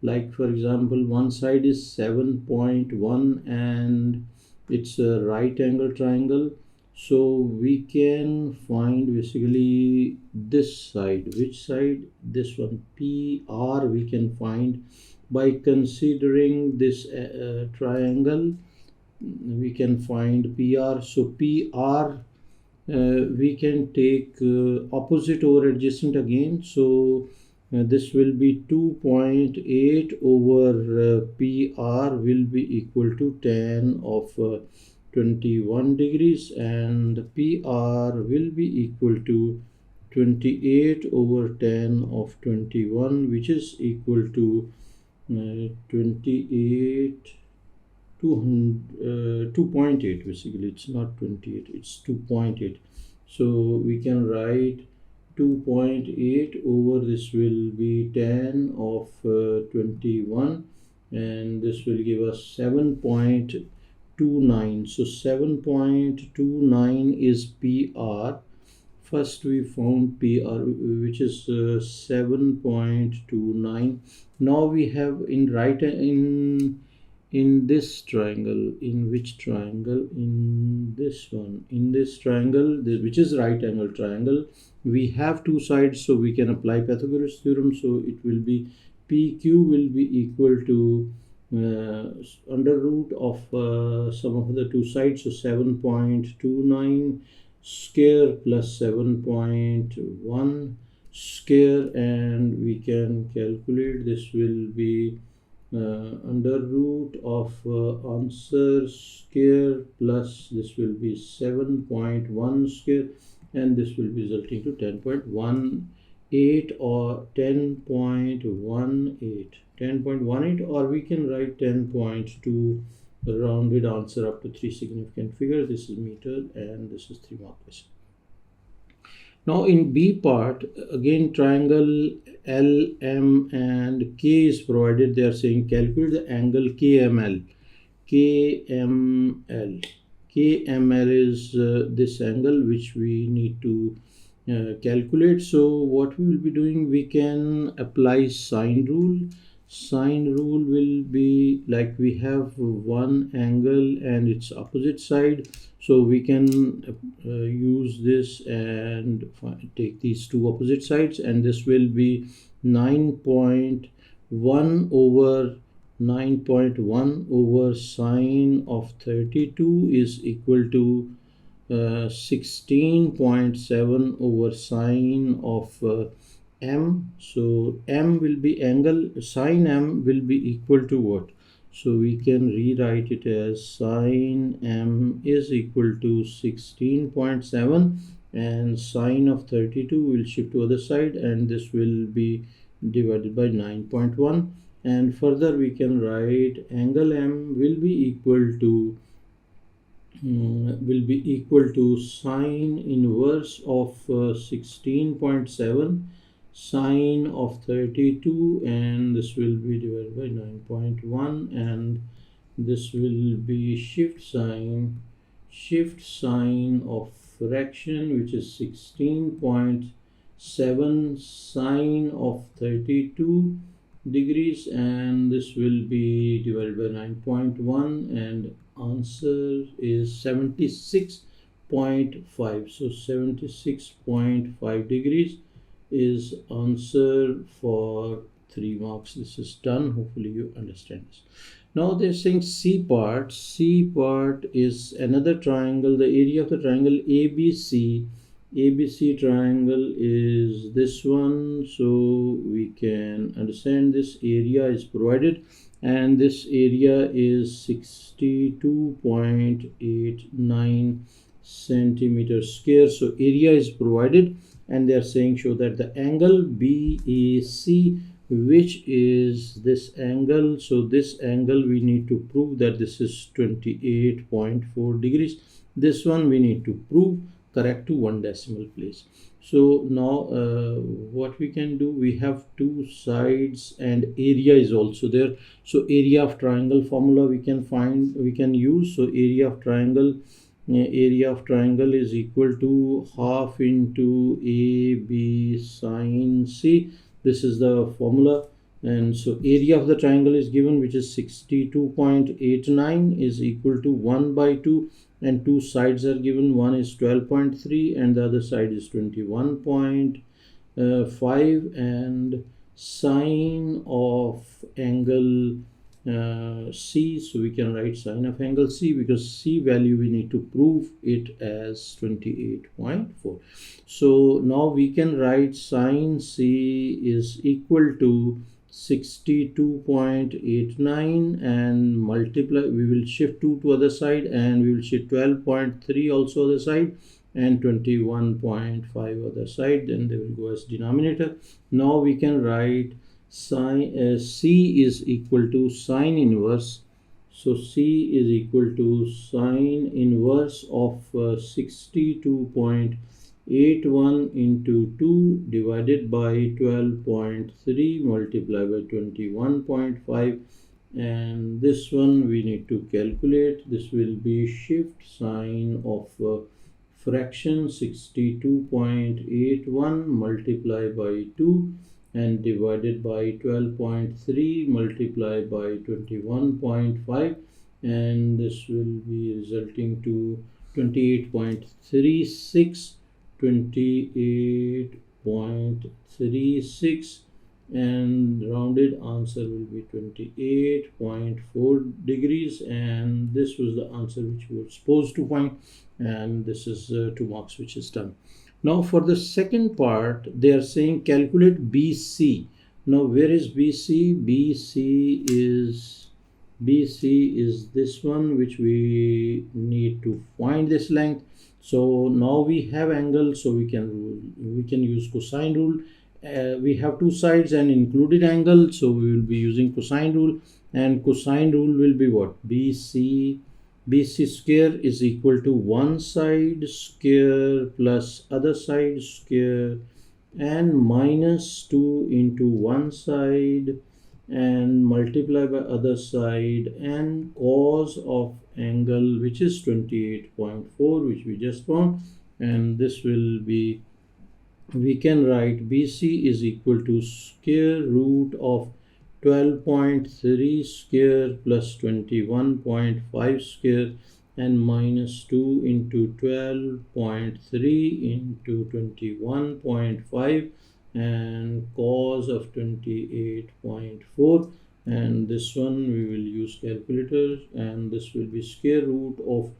like for example one side is 7.1 and it's a right angle triangle. So we can find basically this side. Which side? This one, PR, we can find by considering this triangle. We can find PR. So PR, we can take opposite over adjacent again. So this will be 2.8 over PR will be equal to tan of 21 degrees, and PR will be equal to 28 over tan of 21, which is equal to 28 2.8. Basically it's not 28, it's 2.8. So we can write 2.8 over, this will be tan of 21, and this will give us 7.29. So 7.29 is PR. First we found PR, which is 7.29. Now we have in this triangle, in which triangle? In this one, in this triangle, which is right angle triangle, we have two sides, so we can apply Pythagoras theorem. So it will be PQ will be equal to under root of sum of the two sides, so 7.29 square plus 7.1 square, and we can calculate, this will be under root of answer square plus this will be 7.1 square, and this will be resulting to 10.18 or 10.18, or we can write 10.2, rounded answer up to 3 significant figures. This is meter and this is 3 mark question. Now in B part, again triangle LM and K is provided. They are saying calculate the angle KML. KML is this angle which we need to calculate. So what we will be doing, we can apply sine rule. Sine rule will be like we have one angle and its opposite side, so we can use this and take these two opposite sides, and this will be 9.1 over 9.1 over sine of 32 is equal to 16.7 over sine of m. So m will be angle, sine m will be equal to what? So we can rewrite it as sine m is equal to 16.7, and sine of 32 will shift to other side, and this will be divided by 9.1. And further we can write angle m will be equal to sine inverse of 16.7 sine of 32, and this will be divided by 9.1, and this will be shift sine of fraction, which is 16.7 sine of 32 degrees, and this will be divided by 9.1, and answer is 76.5. So 76.5 degrees is answer for 3 marks. This is done. Hopefully you understand this. Now they're saying C part. C part is another triangle. The area of the triangle ABC. ABC triangle is this one, so we can understand this area is provided, and this area is 62.89 centimeters square. So area is provided, and they are saying show that the angle BAC, which is this angle, so this angle we need to prove that this is 28.4 degrees. This one we need to prove correct to 1 decimal place. So now what we can do, we have two sides and area is also there. So area of triangle formula we can use. So area of triangle is equal to half into AB sine C. This is the formula, and so area of the triangle is given, which is 62.89 is equal to 1 by 2, and two sides are given. One is 12.3 and the other side is 21.5, and sine of angle C, so we can write sine of angle C, because C value we need to prove it as 28.4. So now we can write sine C is equal to 62.89 and multiply, we will shift 2 to other side, and we will shift 12.3 also other side, and 21.5 other side, then they will go as denominator. Now we can write sine C is equal to sine inverse. So C is equal to sine inverse of 62.81 into 2 divided by 12.3 multiplied by 21.5, and this one we need to calculate. This will be shift sine of fraction 62.81 multiplied by 2 and divided by 12.3 multiplied by 21.5, and this will be resulting to 28.36, and rounded answer will be 28.4 degrees, and this was the answer which we were supposed to find, and this is 2 marks, which is done. Now for the second part, they are saying calculate BC. Now where is BC? BC is this one, which we need to find this length. So now we have angle, so we can use cosine rule. We have two sides and included angle, so we will be using cosine rule, and cosine rule will be what? BC square is equal to one side square plus other side square, and minus 2 into one side and multiply by other side, and cos of angle, which is 28.4, which we just found, and this will be we can write BC is equal to square root of 12.3 square plus 21.5 square and minus 2 into 12.3 into 21.5 and cos of 28.4, and this one we will use calculator, and this will be square root of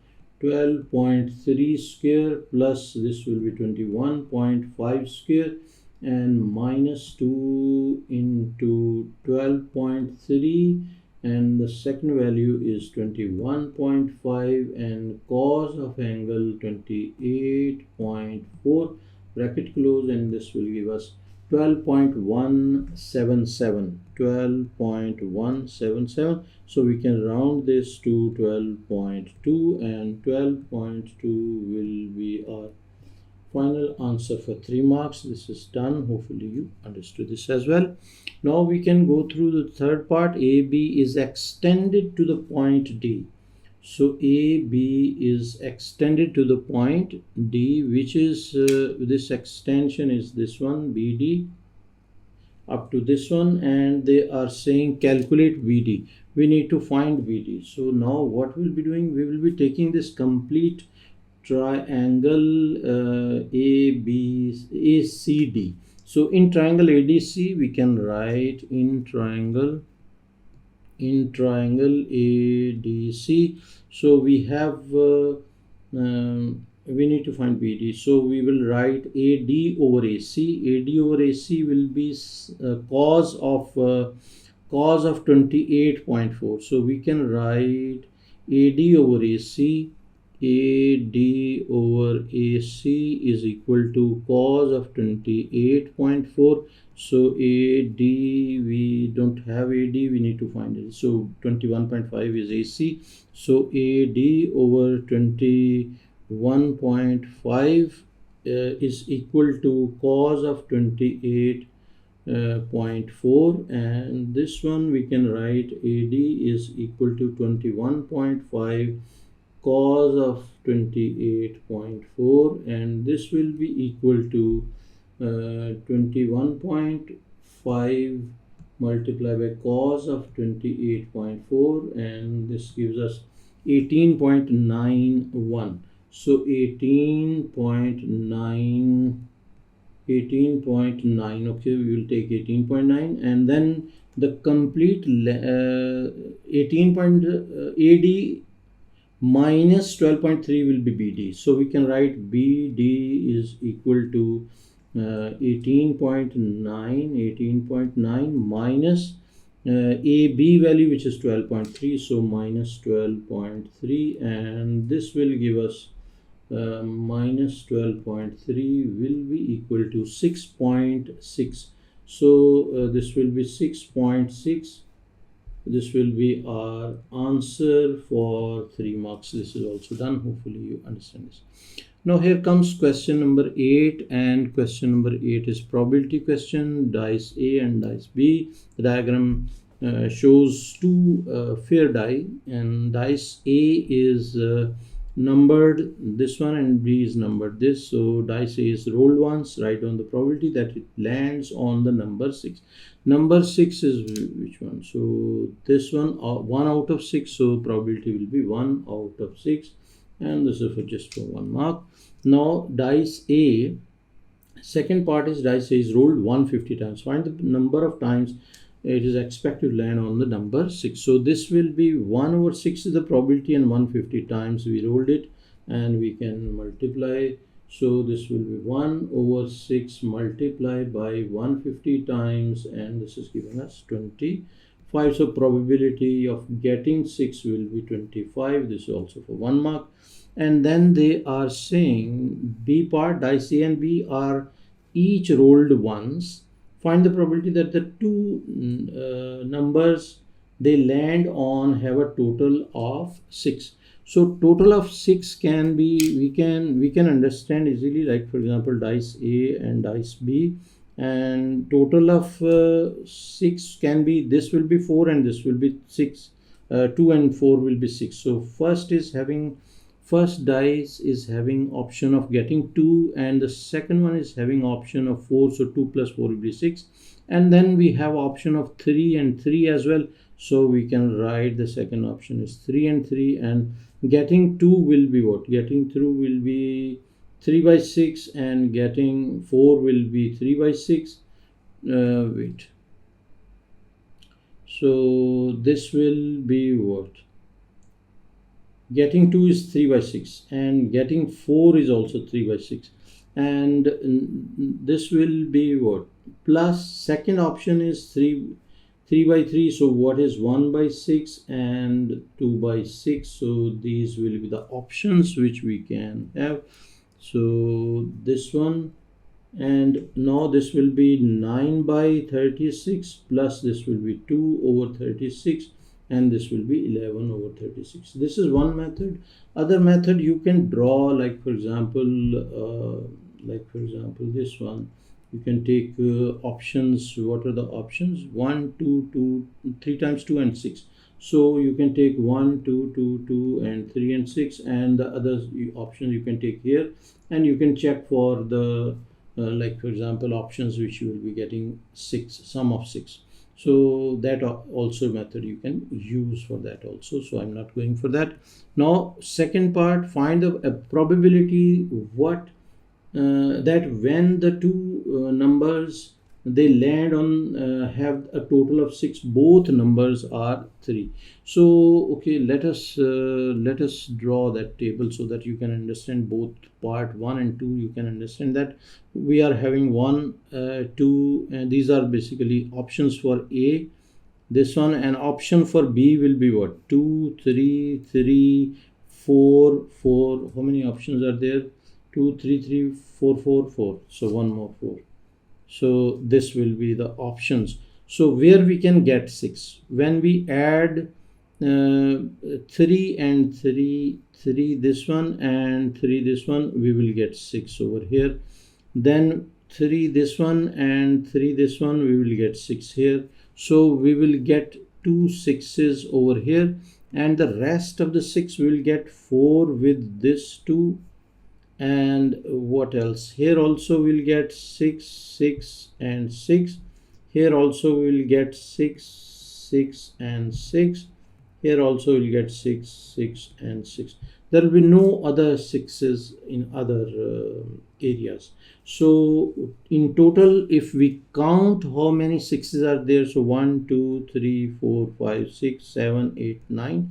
12.3 square plus this will be 21.5 square and minus 2 into 12.3, and the second value is 21.5 and cos of angle 28.4 bracket close, and this will give us 12.177. So we can round this to 12.2, and 12.2 will be our final answer for 3 marks. This is done. Hopefully you understood this as well. Now we can go through the third part. AB is extended to the point D. So AB is extended to the point D, which is this extension is this one, BD, up to this one, and they are saying calculate VD. We need to find VD. So now what we'll be doing, we will be taking this complete triangle ACD. So in triangle ADC we can write in triangle ADC. So we have we need to find BD. So we will write AD over AC. AD over AC will be cos of 28.4. So we can write AD over AC. AD over AC is equal to cos of 28.4. So AD, we don't have AD, we need to find it. So 21.5 is AC. So AD over 21.5 is equal to cos of 28.4, and this one we can write AD is equal to 21.5 cos of 28.4, and this will be equal to 21.5 multiplied by cos of 28.4, and this gives us 18.91. So 18.9, okay, we will take 18.9, and then the complete 18. AD minus 12.3 will be BD. So we can write BD is equal to 18.9 minus AB value, which is 12.3. So minus 12.3, and this will give us minus 12.3 will be equal to 6.6. So this will be 6.6. This will be our answer for 3 marks. This is also done. Hopefully you understand this. Now here comes question number 8, and question number 8 is probability question, dice A and dice B. The diagram shows two fair die, and dice A is numbered this one and B is numbered this. So dice A is rolled once, write down the probability that it lands on the number 6. Number 6 is which one? So this one, 1 out of 6, so probability will be 1 out of 6, and this is for just for 1 mark. Now dice A, second part is dice A is rolled 150 times. Find the number of times it is expected to land on the number 6. So this will be 1 over 6 is the probability, and 150 times we rolled it, and we can multiply. So this will be 1 over 6 multiplied by 150 times, and this is giving us 25. So probability of getting 6 will be 25. This is also for 1 mark. And then they are saying B part, dice A and B are each rolled once. Find the probability that the two numbers they land on have a total of 6. So total of 6 can be, we can understand easily, like for example dice A and dice B, and total of 6 can be, this will be 4 and this will be 6, 2 and 4 will be 6. So first is having first dice is having option of getting 2 and the second one is having option of 4, so 2 plus 4 will be 6, and then we have option of 3 and 3 as well, so we can write the second option is 3 and 3, and getting 2 will be what? Getting 2 will be 3 by 6 and getting 4 will be 3 by 6. Wait, so this will be what? Getting 2 is 3 by 6 and getting 4 is also 3 by 6, and this will be what? Plus second option is 3 by 3, so what is 1 by 6 and 2 by 6, so these will be the options which we can have. So this one, and now this will be 9 by 36 plus this will be 2 over 36, and this will be 11 over 36. This is one method. Other method, you can draw, like for example this one. You can take options. What are the options? 1 2 2 3 times 2 and 6, so you can take 1 2 2 2 and 3 and 6, and the other options you can take here, and you can check for the like for example options which you will be getting 6, sum of 6. So that also method you can use for that also, so I'm not going for that. Now second part, find the probability what that when the two numbers they land on have a total of 6, both numbers are 3. So okay, let us draw that table so that you can understand both part 1 and 2. You can understand that we are having 1 2, and these are basically options for A, this one, and option for B will be what? 2 3 3 4 4. How many options are there? 2 3 3 4 4 4, so one more 4. So this will be the options. So where we can get 6 when we add 3 and 3 3 this one and 3 this one, we will get 6 over here. Then 3 this one and 3 this one, we will get 6 here. So we will get 2 6s over here, and the rest of the 6 we will get 4 with this 2. And what else? Here also we'll get 6 6 and 6. Here also we'll get 6 6 and 6. Here also we'll get 6 6 and 6. There will be no other 6s in other areas. So in total, if we count how many 6s are there, so 1 2 3 4 5 6 7 8 9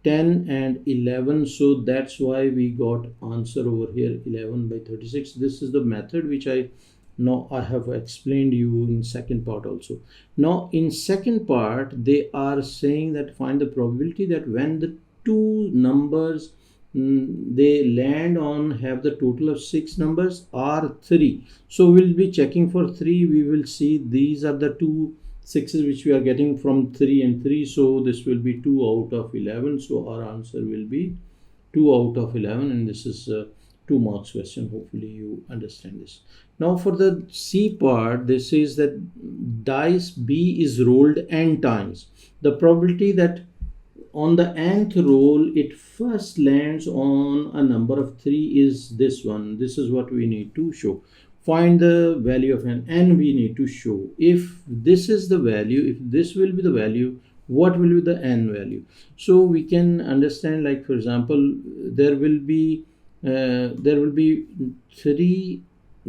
10 and 11, so that's why we got answer over here 11 by 36. This is the method which I have explained you in second part also. Now in second part they are saying that find the probability that when the two numbers they land on have the total of 6 numbers are 3. So we'll be checking for 3. We will see these are the two 6s which we are getting from 3 and 3, so this will be 2 out of 11. So our answer will be 2 out of 11, and this is a 2 marks question. Hopefully you understand this. Now for the C part, this says that dice B is rolled n times. The probability that on the nth roll it first lands on a number of 3 is this one. This is what we need to show. Find the value of n, and we need to show if this is the value, if this will be the value, what will be the n value. So we can understand, like for example, there will be 3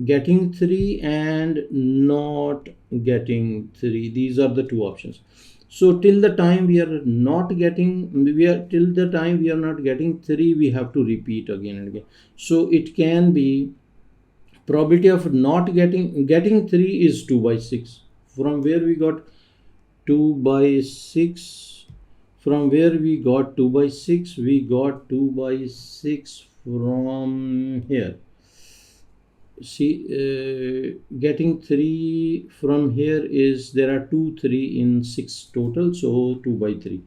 getting 3 and not getting 3. These are the two options. So till the time we are not getting 3, we have to repeat again and again. So it can be probability of not getting 3 is 2 by 6. From where we got 2 by 6? From where we got 2 by 6? We got 2 by 6 from here. See, getting 3 from here is, there are 2 3 in 6 total, so 2 by 3.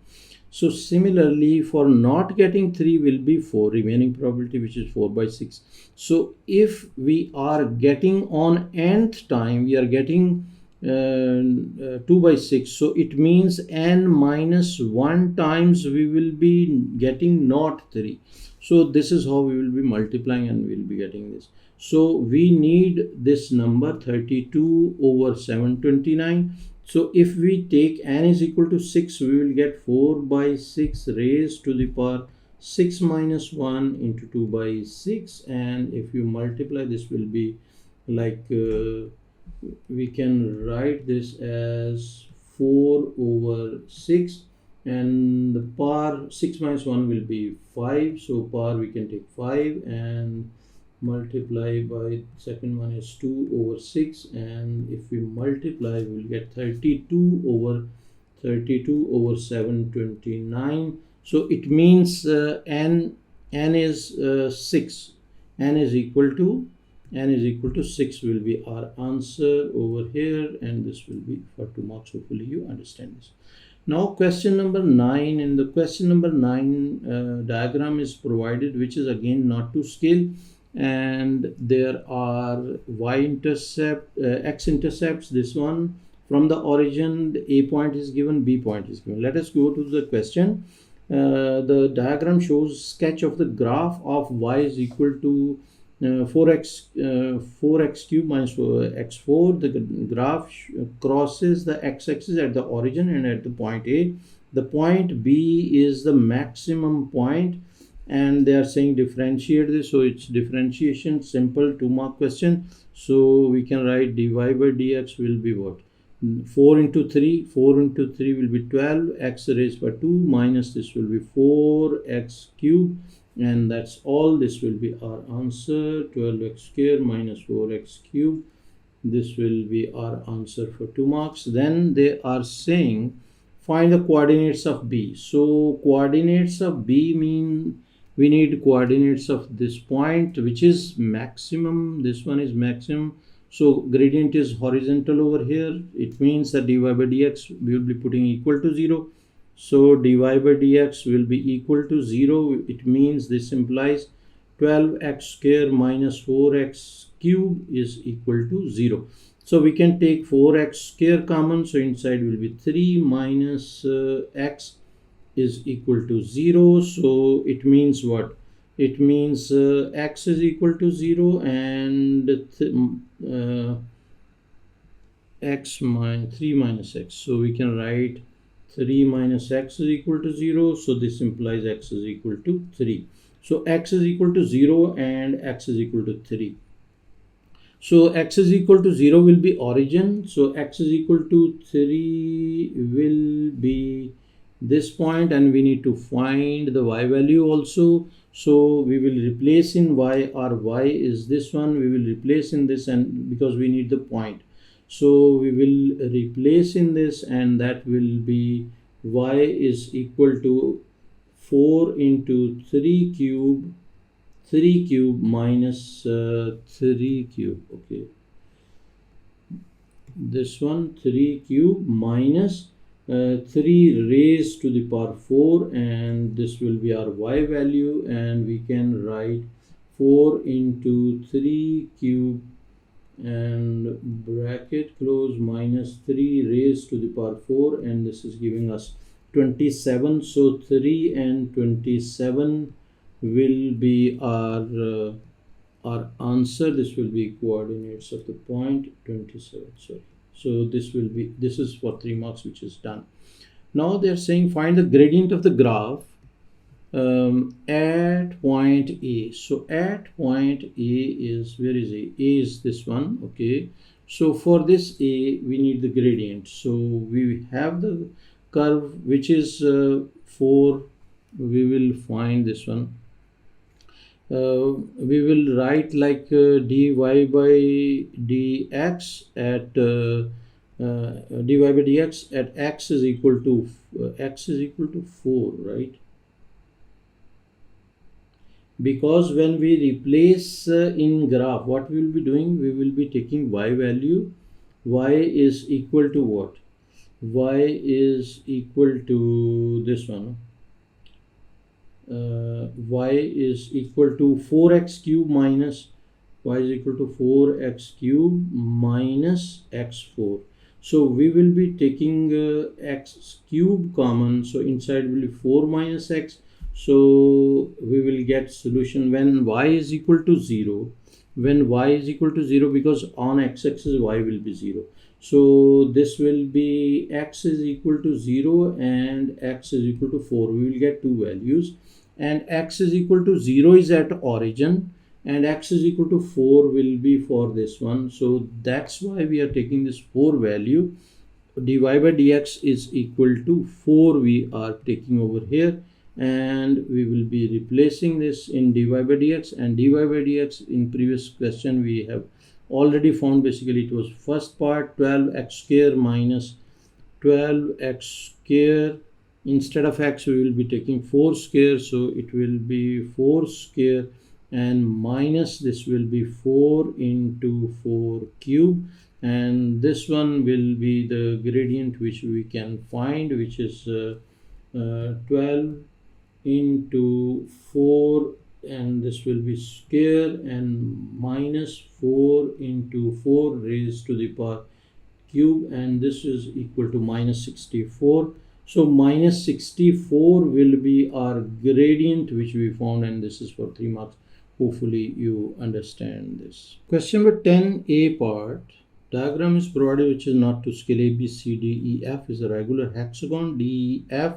So similarly for not getting 3 will be 4, remaining probability, which is 4 by 6. So if we are getting on nth time, we are getting 2 by 6, so it means n minus 1 times we will be getting not 3. So this is how we will be multiplying and we will be getting this. So we need this number 32 over 729. So if we take n is equal to 6, we will get 4 by 6 raised to the power 6 minus 1 into 2 by 6. And if you multiply, this will be like we can write this as 4 over 6, and the power 6 minus 1 will be 5, so power we can take 5 and multiply by second one is 2 over 6, and if we multiply we will get 32 over 729. So it means n is 6, n is equal to 6 will be our answer over here, and this will be for 2 marks. Hopefully you understand this. Now question number 9. In the question number 9 diagram is provided, which is again not to scale, and there are y-intercept, x-intercepts. This one from the origin, the A point is given, B point is given. Let us go to the question. The diagram shows sketch of the graph of y is equal to 4x cube minus x4. The graph crosses the x-axis at the origin and at the point A. The point B is the maximum point, and they are saying differentiate this, so it's differentiation, simple 2 mark question. So we can write dy by dx will be what? 4 into 3 will be 12, x raised by 2 minus this will be 4x cube, and that's all. This will be our answer, 12x square minus 4x cube. This will be our answer for 2 marks. Then they are saying find the coordinates of B. So coordinates of B mean we need coordinates of this point, which is maximum. This one is maximum, so gradient is horizontal over here. It means that dy by dx we will be putting equal to 0. So dy by dx will be equal to 0. It means this implies 12x square minus 4x cube is equal to 0. So we can take 4x square common. So inside will be 3 minus x is equal to 0. So it means what? It means x is equal to 0 and x minus 3 minus x. So we can write 3 minus x is equal to 0. So this implies x is equal to 3. So x is equal to 0 and x is equal to 3. So x is equal to 0 will be origin. So x is equal to 3 will be this point, and we need to find the y value also. So we will replace in y, our y is this one. We will replace in this, and because we need the point, so we will replace in this, and that will be y is equal to 4 into 3 cube minus 3 cube. Okay, this one 3 cube minus 3 raised to the power 4, and this will be our y value, and we can write 4 into 3 cube and bracket close minus 3 raised to the power 4, and this is giving us 27. So 3 and 27 will be our answer. This will be coordinates of the point 27. Sorry. So this is for 3 marks, which is done. Now they are saying find the gradient of the graph at point A. So at point A is, where is A? A is this one. Okay. So for this A we need the gradient. So we have the curve which is 4. We will find this one. We will write like dy by dx at dy by dx at x is equal to 4, right? Because when we replace in graph, what we will be doing, we will be taking y value. Y is equal to what? Y is equal to this one. Y is equal to 4x cube minus y is equal to 4x cube minus x4. So we will be taking x cube common. So inside will be 4 minus x. So we will get solution when y is equal to 0. When y is equal to 0, because on x-axis y will be 0. So this will be x is equal to 0 and x is equal to 4. We will get two values, and x is equal to 0 is at origin and x is equal to 4 will be for this one. So that's why we are taking this 4 value. Dy by dx is equal to 4 we are taking over here, and we will be replacing this in dy by dx. And dy by dx in previous question we have already found, basically it was first part 12x square minus 12x square. Instead of x we will be taking 4 square, so it will be 4 square, and minus this will be 4 into 4 cube, and this one will be the gradient which we can find, which is 12 into 4, and this will be square, and minus 4 into 4 raised to the power cube, and this is equal to minus 64. So minus 64 will be our gradient which we found, and this is for 3 marks. Hopefully you understand this. Question number 10a part. Diagram is provided which is not to scale. A, B, C, D, E, F is a regular hexagon. D, F,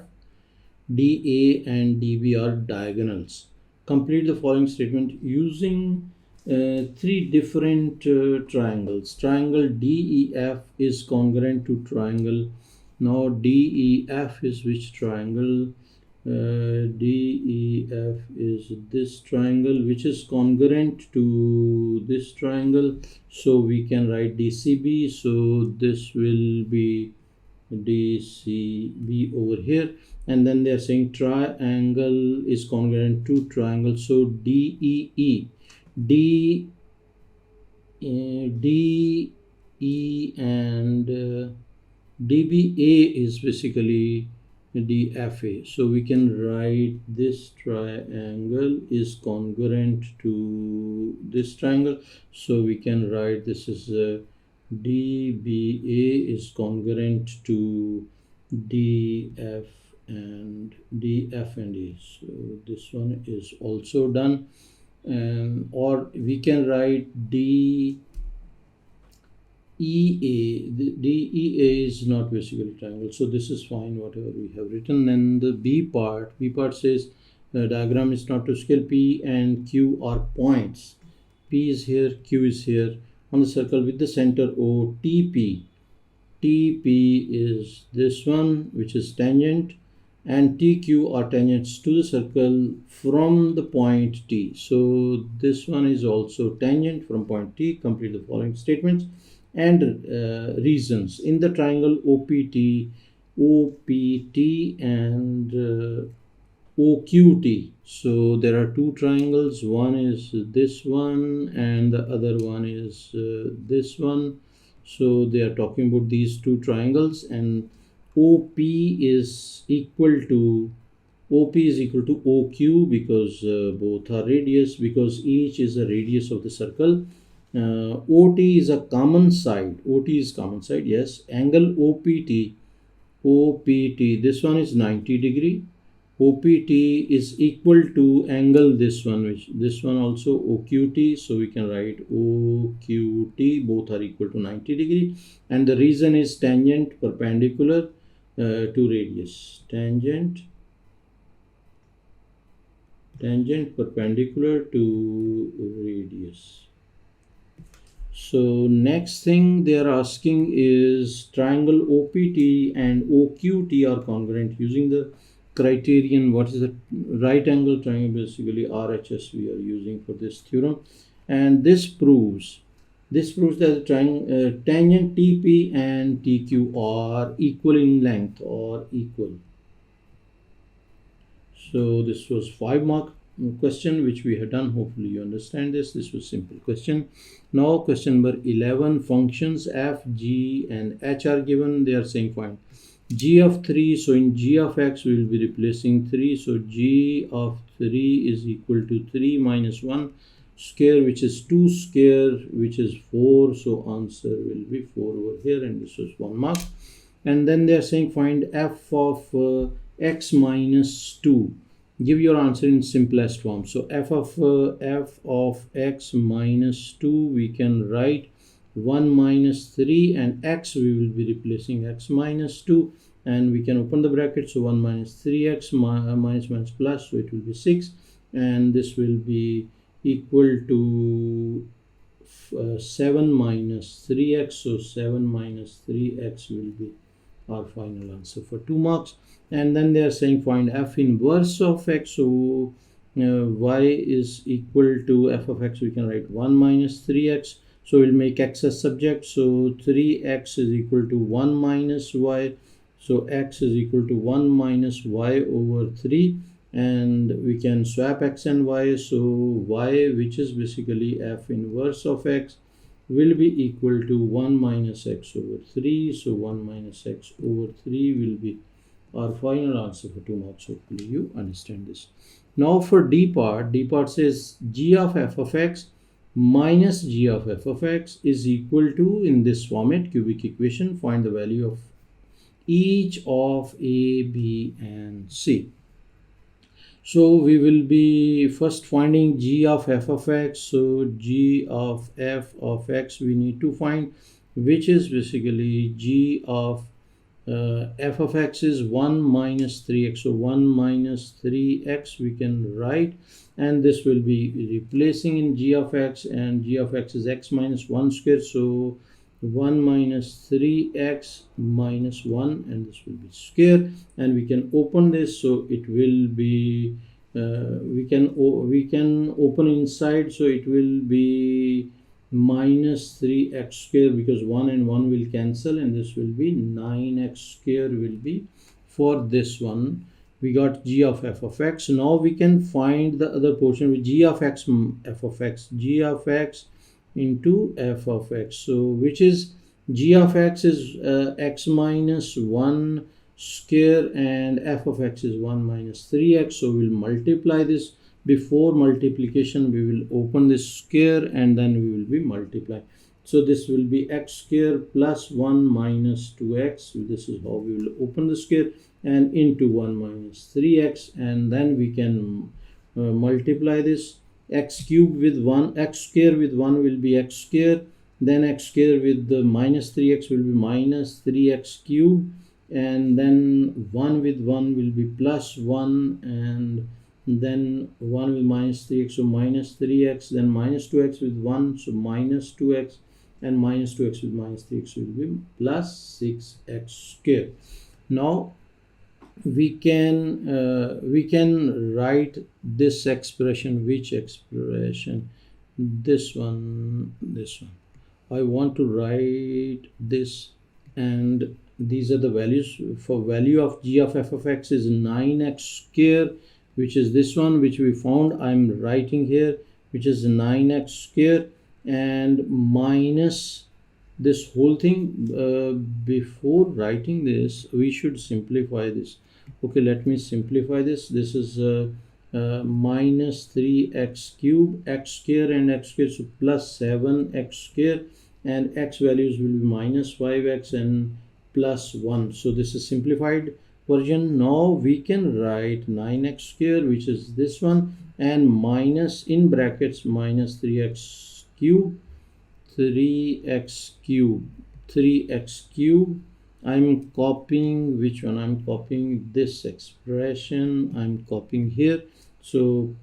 D, A and DB are diagonals. Complete the following statement using 3 different triangles. Triangle DEF is congruent to triangle. Now DEF is which triangle? DEF is this triangle which is congruent to this triangle. So we can write DCB. So this will be DCB over here. And then they are saying triangle is congruent to triangle. So DEE. DE and DBA is basically DFA. So we can write this triangle is congruent to this triangle. So we can write this is DBA is congruent to DF and A. So this one is also done. Or we can write DEA. The DEA is not basically triangle, so this is fine whatever we have written. Then the B part says the diagram is not to scale. P and Q are points. P is here, Q is here on the circle with the center O. TP is this one which is tangent, and TQ are tangents to the circle from the point T. So this one is also tangent from point T. Complete the following statements and reasons. In the triangle OPT and OQT. So there are two triangles. One is this one and the other one is this one. So they are talking about these two triangles, and OP is equal to OQ because both are radius, because each is a radius of the circle. OT is a common side. OT is common side, yes. Angle OPT, this one is 90 degree. OPT is equal to angle this one, which this one also OQT. So we can write OQT, both are equal to 90 degree. And the reason is tangent perpendicular to radius. Tangent perpendicular to radius. So next thing they are asking is triangle OPT and OQT are congruent using the criterion. What is the right angle triangle? Basically RHS we are using for this theorem, and this proves that the tangent TP and TQ are equal in length or equal. So this was 5-mark question which we have done. Hopefully you understand this. This was simple question. Now question number 11. Functions f, g and h are given. They are saying find g of 3. So in g of x we will be replacing 3. So g of 3 is equal to 3 minus 1 square, which is 2 square, which is 4. So answer will be 4 over here, and this was 1 mark. And then they are saying find f of x minus 2. give your answer in simplest form. So f of x minus 2, we can write 1 minus 3, and x we will be replacing x minus 2, and we can open the bracket. So 1 minus 3x minus minus plus, so it will be 6, and this will be equal to 7 minus 3x. So 7 minus 3x will be our final answer for 2 marks. And then they are saying find f inverse of x. So y is equal to f of x, we can write 1 minus 3x. So we'll make x as subject. So 3x is equal to 1 minus y. So x is equal to 1 minus y over 3. And we can swap x and y. So y, which is basically f inverse of x, will be equal to 1 minus x over 3. So 1 minus x over 3 will be our final answer for 2 marks. Hopefully you understand this. Now for D part says g of f of x minus g of f of x is equal to, in this format, cubic equation, find the value of each of a, b, and c. So we will be first finding g of f of x. So g of f of x we need to find, which is basically g of f of x is 1 minus 3x. So 1 minus 3x we can write, and this will be replacing in g of x, and g of x is x minus 1 square. So 1 minus 3x minus 1, and this will be square, and we can open this. So it will be we can open inside, so it will be minus 3x square, because 1 and 1 will cancel, and this will be 9x square will be for this one. We got g of f of x. Now we can find the other portion with g of x f of x, g of x into f of x. So which is g of x is x minus 1 square, and f of x is 1 minus 3x. So we'll multiply this. Before multiplication we will open this square, and then we will be multiplying. So this will be x square plus 1 minus 2x. This is how we will open the square, and into 1 minus 3x, and then we can multiply this. X cube with 1, x square with 1 will be x square, then x square with the minus 3x will be minus 3x cube, and then 1 with 1 will be plus 1, and then 1 with minus 3x, so minus 3x, then minus 2x with 1, so minus 2x, and minus 2x with minus 3x will be plus 6x square. Now we can write this expression. Which expression? This one. I want to write this, and these are the values. For value of g of f of x is 9x square, which is this one, which we found. I'm writing here, which is 9x square, and minus this whole thing. Before writing this, we should simplify this. Okay, let me simplify this. This is minus 3x cube, x square and x square, so plus 7x square, and x values will be minus 5x and plus 1. So this is simplified version. Now we can write 9x square, which is this one, and minus, in brackets, minus 3x cube, 3x cube. I'm copying which one? I'm copying this expression. I'm copying here. So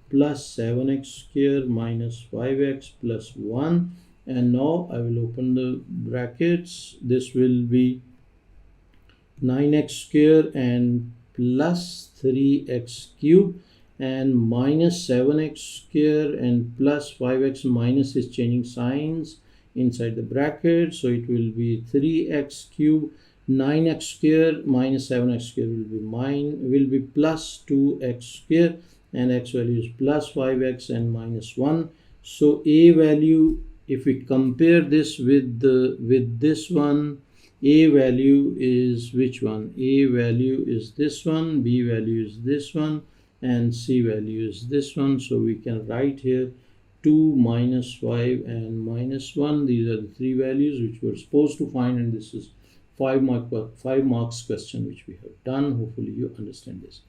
plus 7x square minus 5x plus 1, and now I will open the brackets. This will be 9x square and plus 3x cube, and minus 7x square and plus 5x. Minus is changing signs inside the bracket, so it will be 3x cube. 9x square minus 7x square will be plus 2x square, and x value is plus 5x and minus 1. So a value, if we compare this with this one, a value is which one? A value is this one, b value is this one, and c value is this one. So we can write here 2, minus 5 and minus 1. These are the three values which we're supposed to find, and this is 5 marks question which we have done. Hopefully you understand this.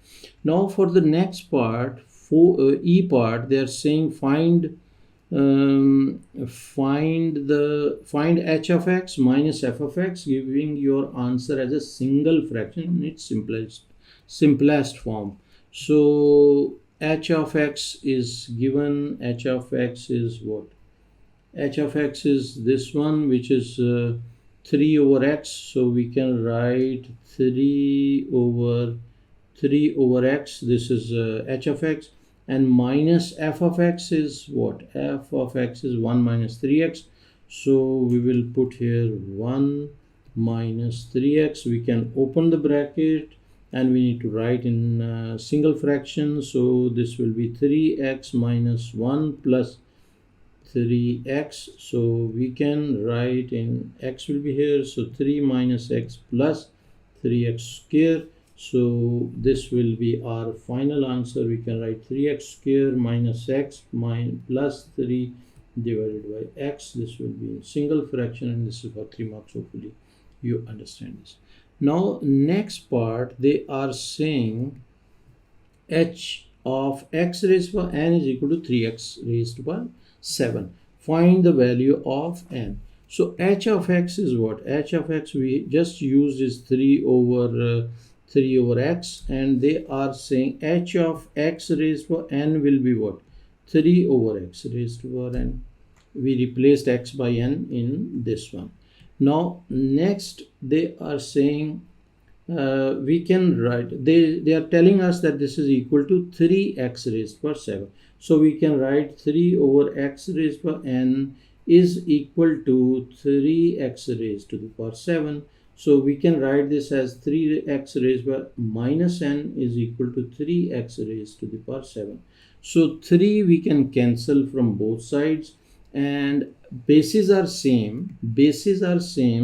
Now for the next part, for E part, they are saying find find h of x minus f of x, giving your answer as a single fraction in its simplest form. So h of x is given. H of x is what? H of x is this one, which is 3 over x. So we can write 3 over x. This is h of x. And minus f of x is what? F of x is 1 minus 3x. So we will put here 1 minus 3x. We can open the bracket and we need to write in single fraction. So this will be 3x minus 1 plus 3x. So we can write in x will be here. So 3 minus x plus 3x square. So this will be our final answer. We can write 3x square minus x plus 3 divided by x. This will be in single fraction, and this is for 3 marks. Hopefully you understand this. Now next part, they are saying h of x raised to n is equal to 3x raised to 7. Find the value of n. So h of x is what? H of x we just used is 3 over x, and they are saying h of x raised to n will be what? 3 over x raised to n. We replaced x by n in this one. Now next they are saying we can write, they are telling us that this is equal to 3x raised to 7. So we can write 3 over x raised to n is equal to 3x raised to the power 7. So we can write this as 3x raised by minus n is equal to 3x raised to the power 7. So 3 we can cancel from both sides, and bases are same.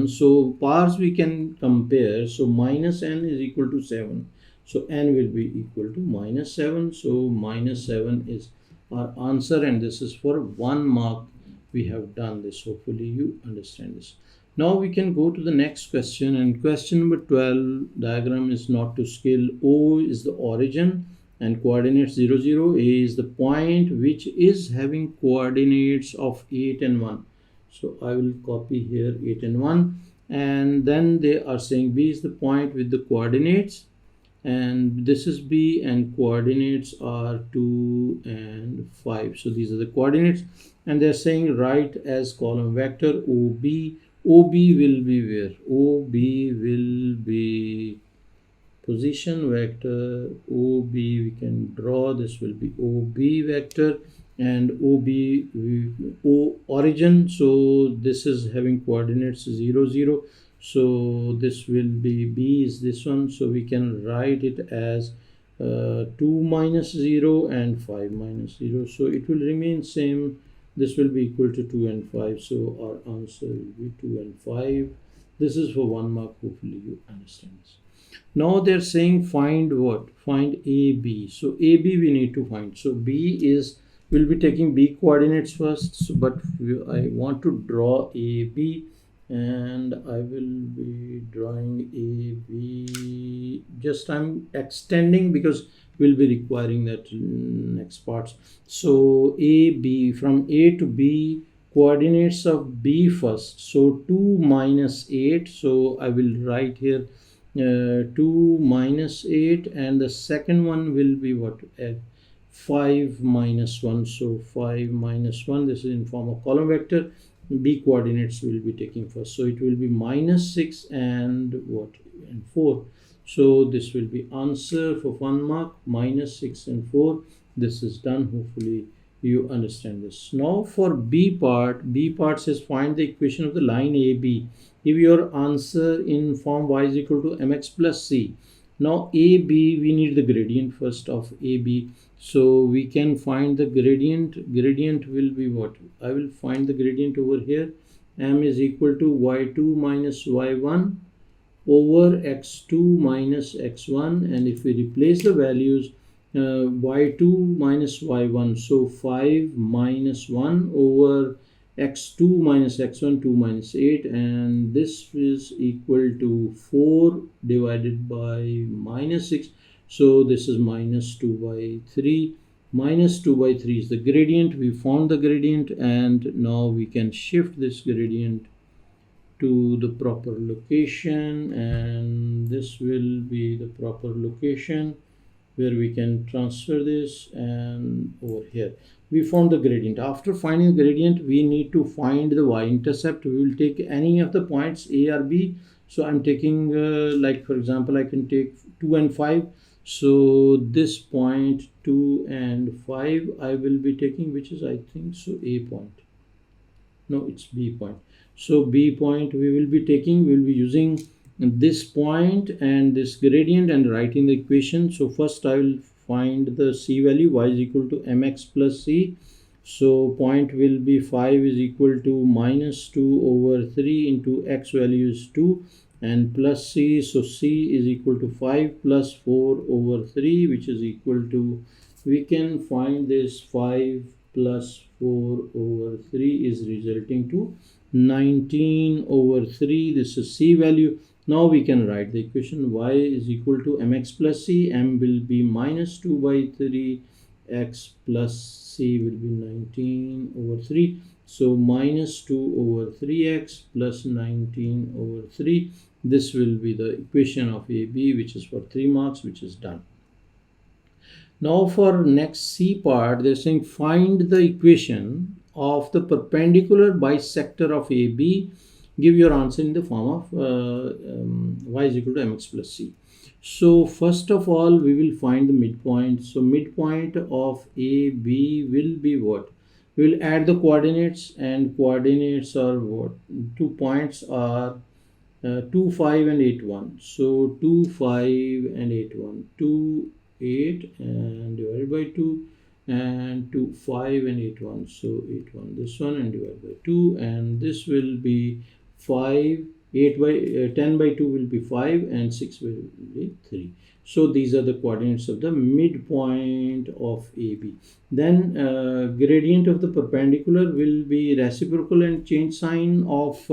So powers we can compare. So minus n is equal to 7. So n will be equal to minus 7. So minus 7 is our answer, and this is for 1 mark. We have done this. Hopefully you understand this. Now we can go to the next question, and question number 12. Diagram is not to scale. O is the origin and coordinates 0, 0. A is the point which is having coordinates of 8 and 1. So I will copy here 8 and 1, and then they are saying B is the point with the coordinates, and this is B, and coordinates are 2 and 5. So these are the coordinates, and they're saying write as column vector OB. OB will be where? OB will be position vector. OB we can draw. This will be OB vector, and OB O origin. So this is having coordinates 0, 0. So this will be B is this one. So we can write it as 2 minus 0 and 5 minus 0. So it will remain same. This will be equal to 2 and 5. So our answer will be 2 and 5. This is for 1 mark. Hopefully you understand this. Now they're saying find what? Find AB. So AB we need to find. So B is, we'll be taking B coordinates first. So, but I want to draw AB, and I will be drawing AB. Just I'm extending because we'll be requiring that in next parts. So AB, from A to B, coordinates of B first. So 2 minus 8. So I will write here 2 minus 8, and the second one will be what? 5 minus 1. So 5 minus 1, this is in form of column vector. B coordinates will be taking first. So it will be minus 6 and what? And 4. So this will be answer for 1 mark, minus 6 and 4. This is done. Hopefully you understand this. Now for B part says find the equation of the line AB. Give your answer in form y is equal to mx plus c. Now AB, we need the gradient first of AB. So we can find the gradient. Gradient will be what? I will find the gradient over here. M is equal to y2 minus y1 over x2 minus x1, and if we replace the values, y2 minus y1, so 5 minus 1 over x2 minus x1, 2 minus 8, and this is equal to 4 divided by minus 6. So this is minus 2 by 3. Minus 2 by 3 is the gradient. We found the gradient, and now we can shift this gradient to the proper location, and this will be the proper location where we can transfer this. And over here we found the gradient. After finding the gradient, we need to find the y-intercept. We will take any of the points A or B. So I'm taking like for example, I can take 2 and 5. So this point 2 and 5 I will be taking, which is I think so A point. No, it's B point. So B point we will be taking, we will be using this point and this gradient and writing the equation. So first I will find the C value. Y is equal to mx plus C. So point will be 5 is equal to minus 2 over 3 into x value is 2 and plus C. So C is equal to 5 plus 4 over 3, which is equal to, we can find this 5 plus 4 over 3 is resulting to 19 over 3. This is C value. Now we can write the equation. Y is equal to mx plus C. M will be minus 2 by 3. X plus C will be 19 over 3. So minus 2 over 3x plus 19 over 3. This will be the equation of AB, which is for 3 marks, which is done. Now for next C part, they're saying find the equation of the perpendicular bisector of AB. Give your answer in the form of y is equal to mx plus c. So first of all, we will find the midpoint. So midpoint of AB will be what? We will add the coordinates, and coordinates are what? 2 points are 2, 5 and 8, 1. So 2, 5 and 8, 1. 2, 8 and divided by 2 and 2, 5 and 8, 1. So 8, 1 this one and divided by 2, and this will be 5, 8 by 10 by 2 will be 5 and 6 will be 3. So these are the coordinates of the midpoint of AB. Then gradient of the perpendicular will be reciprocal and change sign of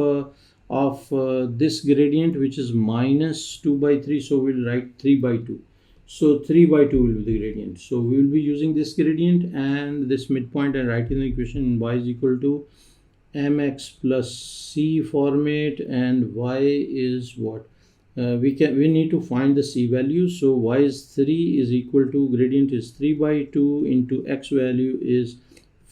this gradient, which is minus 2 by 3. So we'll write 3 by 2. So 3 by 2 will be the gradient. So we will be using this gradient and this midpoint and writing the equation y is equal to mx plus c format, and y is what? We need to find the c value. So y is 3 is equal to, gradient is 3 by 2 into x value is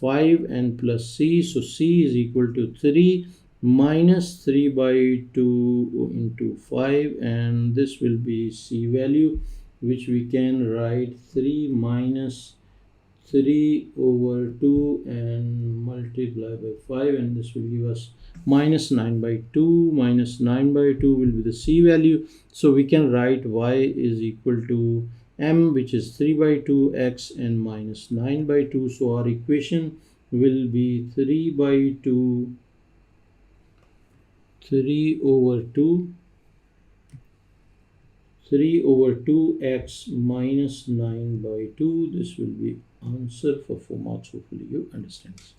5 and plus c. So c is equal to 3 minus 3 by 2 into 5, and this will be c value, which we can write 3 minus 3 over 2 and multiply by 5, and this will give us minus 9 by 2. Minus 9 by 2 will be the c value. So we can write y is equal to m, which is 3 by 2 x and minus 9 by 2. So our equation will be 3 by 2, 3 over 2, 3 over 2x minus 9 by 2. This will be answer for 4 marks. Hopefully you understand this.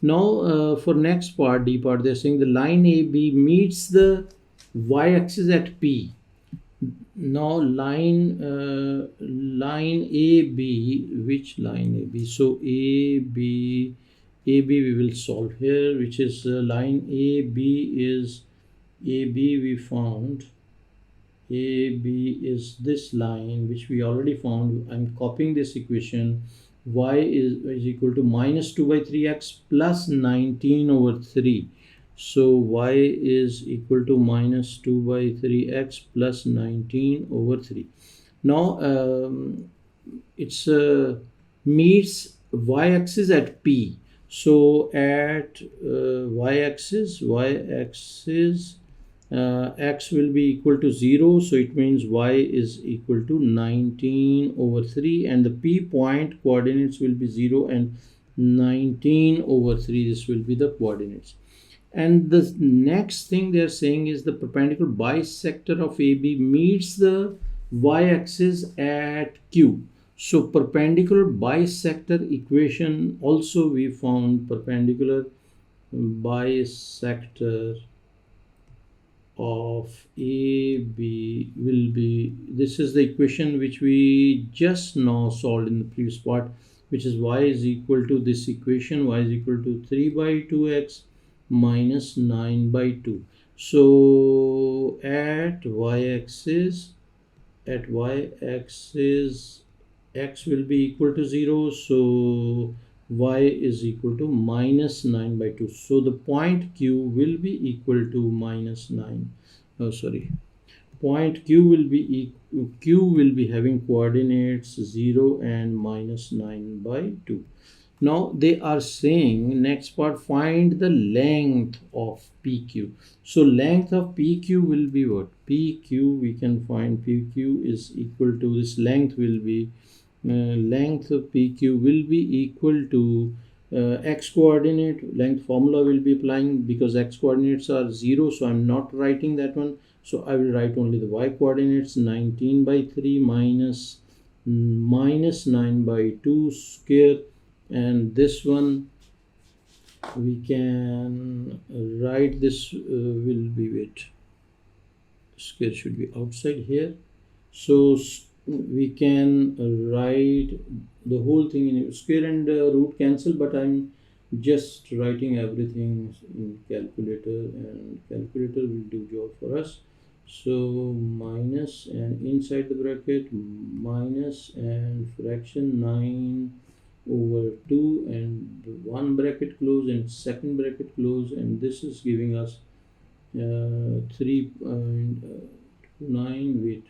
Now for next part, D part, they're saying the line AB meets the y-axis at P. Now line AB, which line AB? So AB we will solve here, which is line AB is, AB we found, AB is this line which we already found. I'm copying this equation. Y is equal to minus 2 by 3x plus 19 over 3. So y is equal to minus 2 by 3x plus 19 over 3. Now it's meets y-axis at P. So at y-axis x will be equal to 0, so it means y is equal to 19 over 3, and the P point coordinates will be 0 and 19 over 3. This will be the coordinates. And the next thing they are saying is the perpendicular bisector of AB meets the y-axis at Q. So perpendicular bisector equation also we found perpendicular bisector of AB will be, this is the equation which we just now solved in the previous part, which is y is equal to this equation, y is equal to 3 by 2x minus 9 by 2. So at y-axis x will be equal to 0, so y is equal to minus 9 by 2. So the point Q will be equal to minus 9. Oh, sorry. Point Q will be having coordinates 0 and minus 9 by 2. Now they are saying next part, find the length of PQ. So length of PQ will be what? PQ, we can find PQ is equal to, this length will be length of PQ will be equal to x coordinate. Length formula will be applying because x coordinates are 0, so I'm not writing that one. So I will write only the y coordinates, 19 by 3 minus 9 by 2 square, and this one we can write this will be, wait, square should be outside here, so we can write the whole thing in square and root cancel, but I'm just writing everything in calculator, and calculator will do job for us. So minus, and inside the bracket minus and fraction 9 over 2, and one bracket close and second bracket close, and this is giving us 3.9, wait,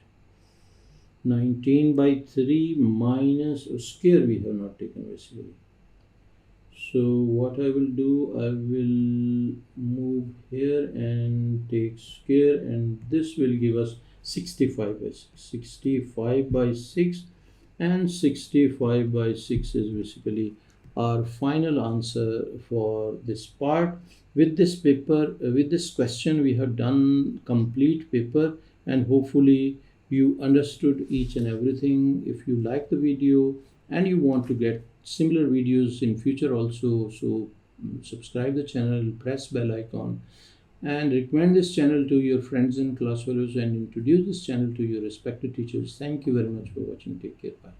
19 by 3 minus square we have not taken basically. So what I will do, I will move here and take square, and this will give us 65 by 6. 65 by 6, and 65 by 6 is basically our final answer for this part. With this paper, with this question, we have done complete paper, and hopefully you understood each and everything. If you like the video and you want to get similar videos in future also, so subscribe the channel, press bell icon, and recommend this channel to your friends and class fellows, and introduce this channel to your respected teachers. Thank you very much for watching. Take care. Bye.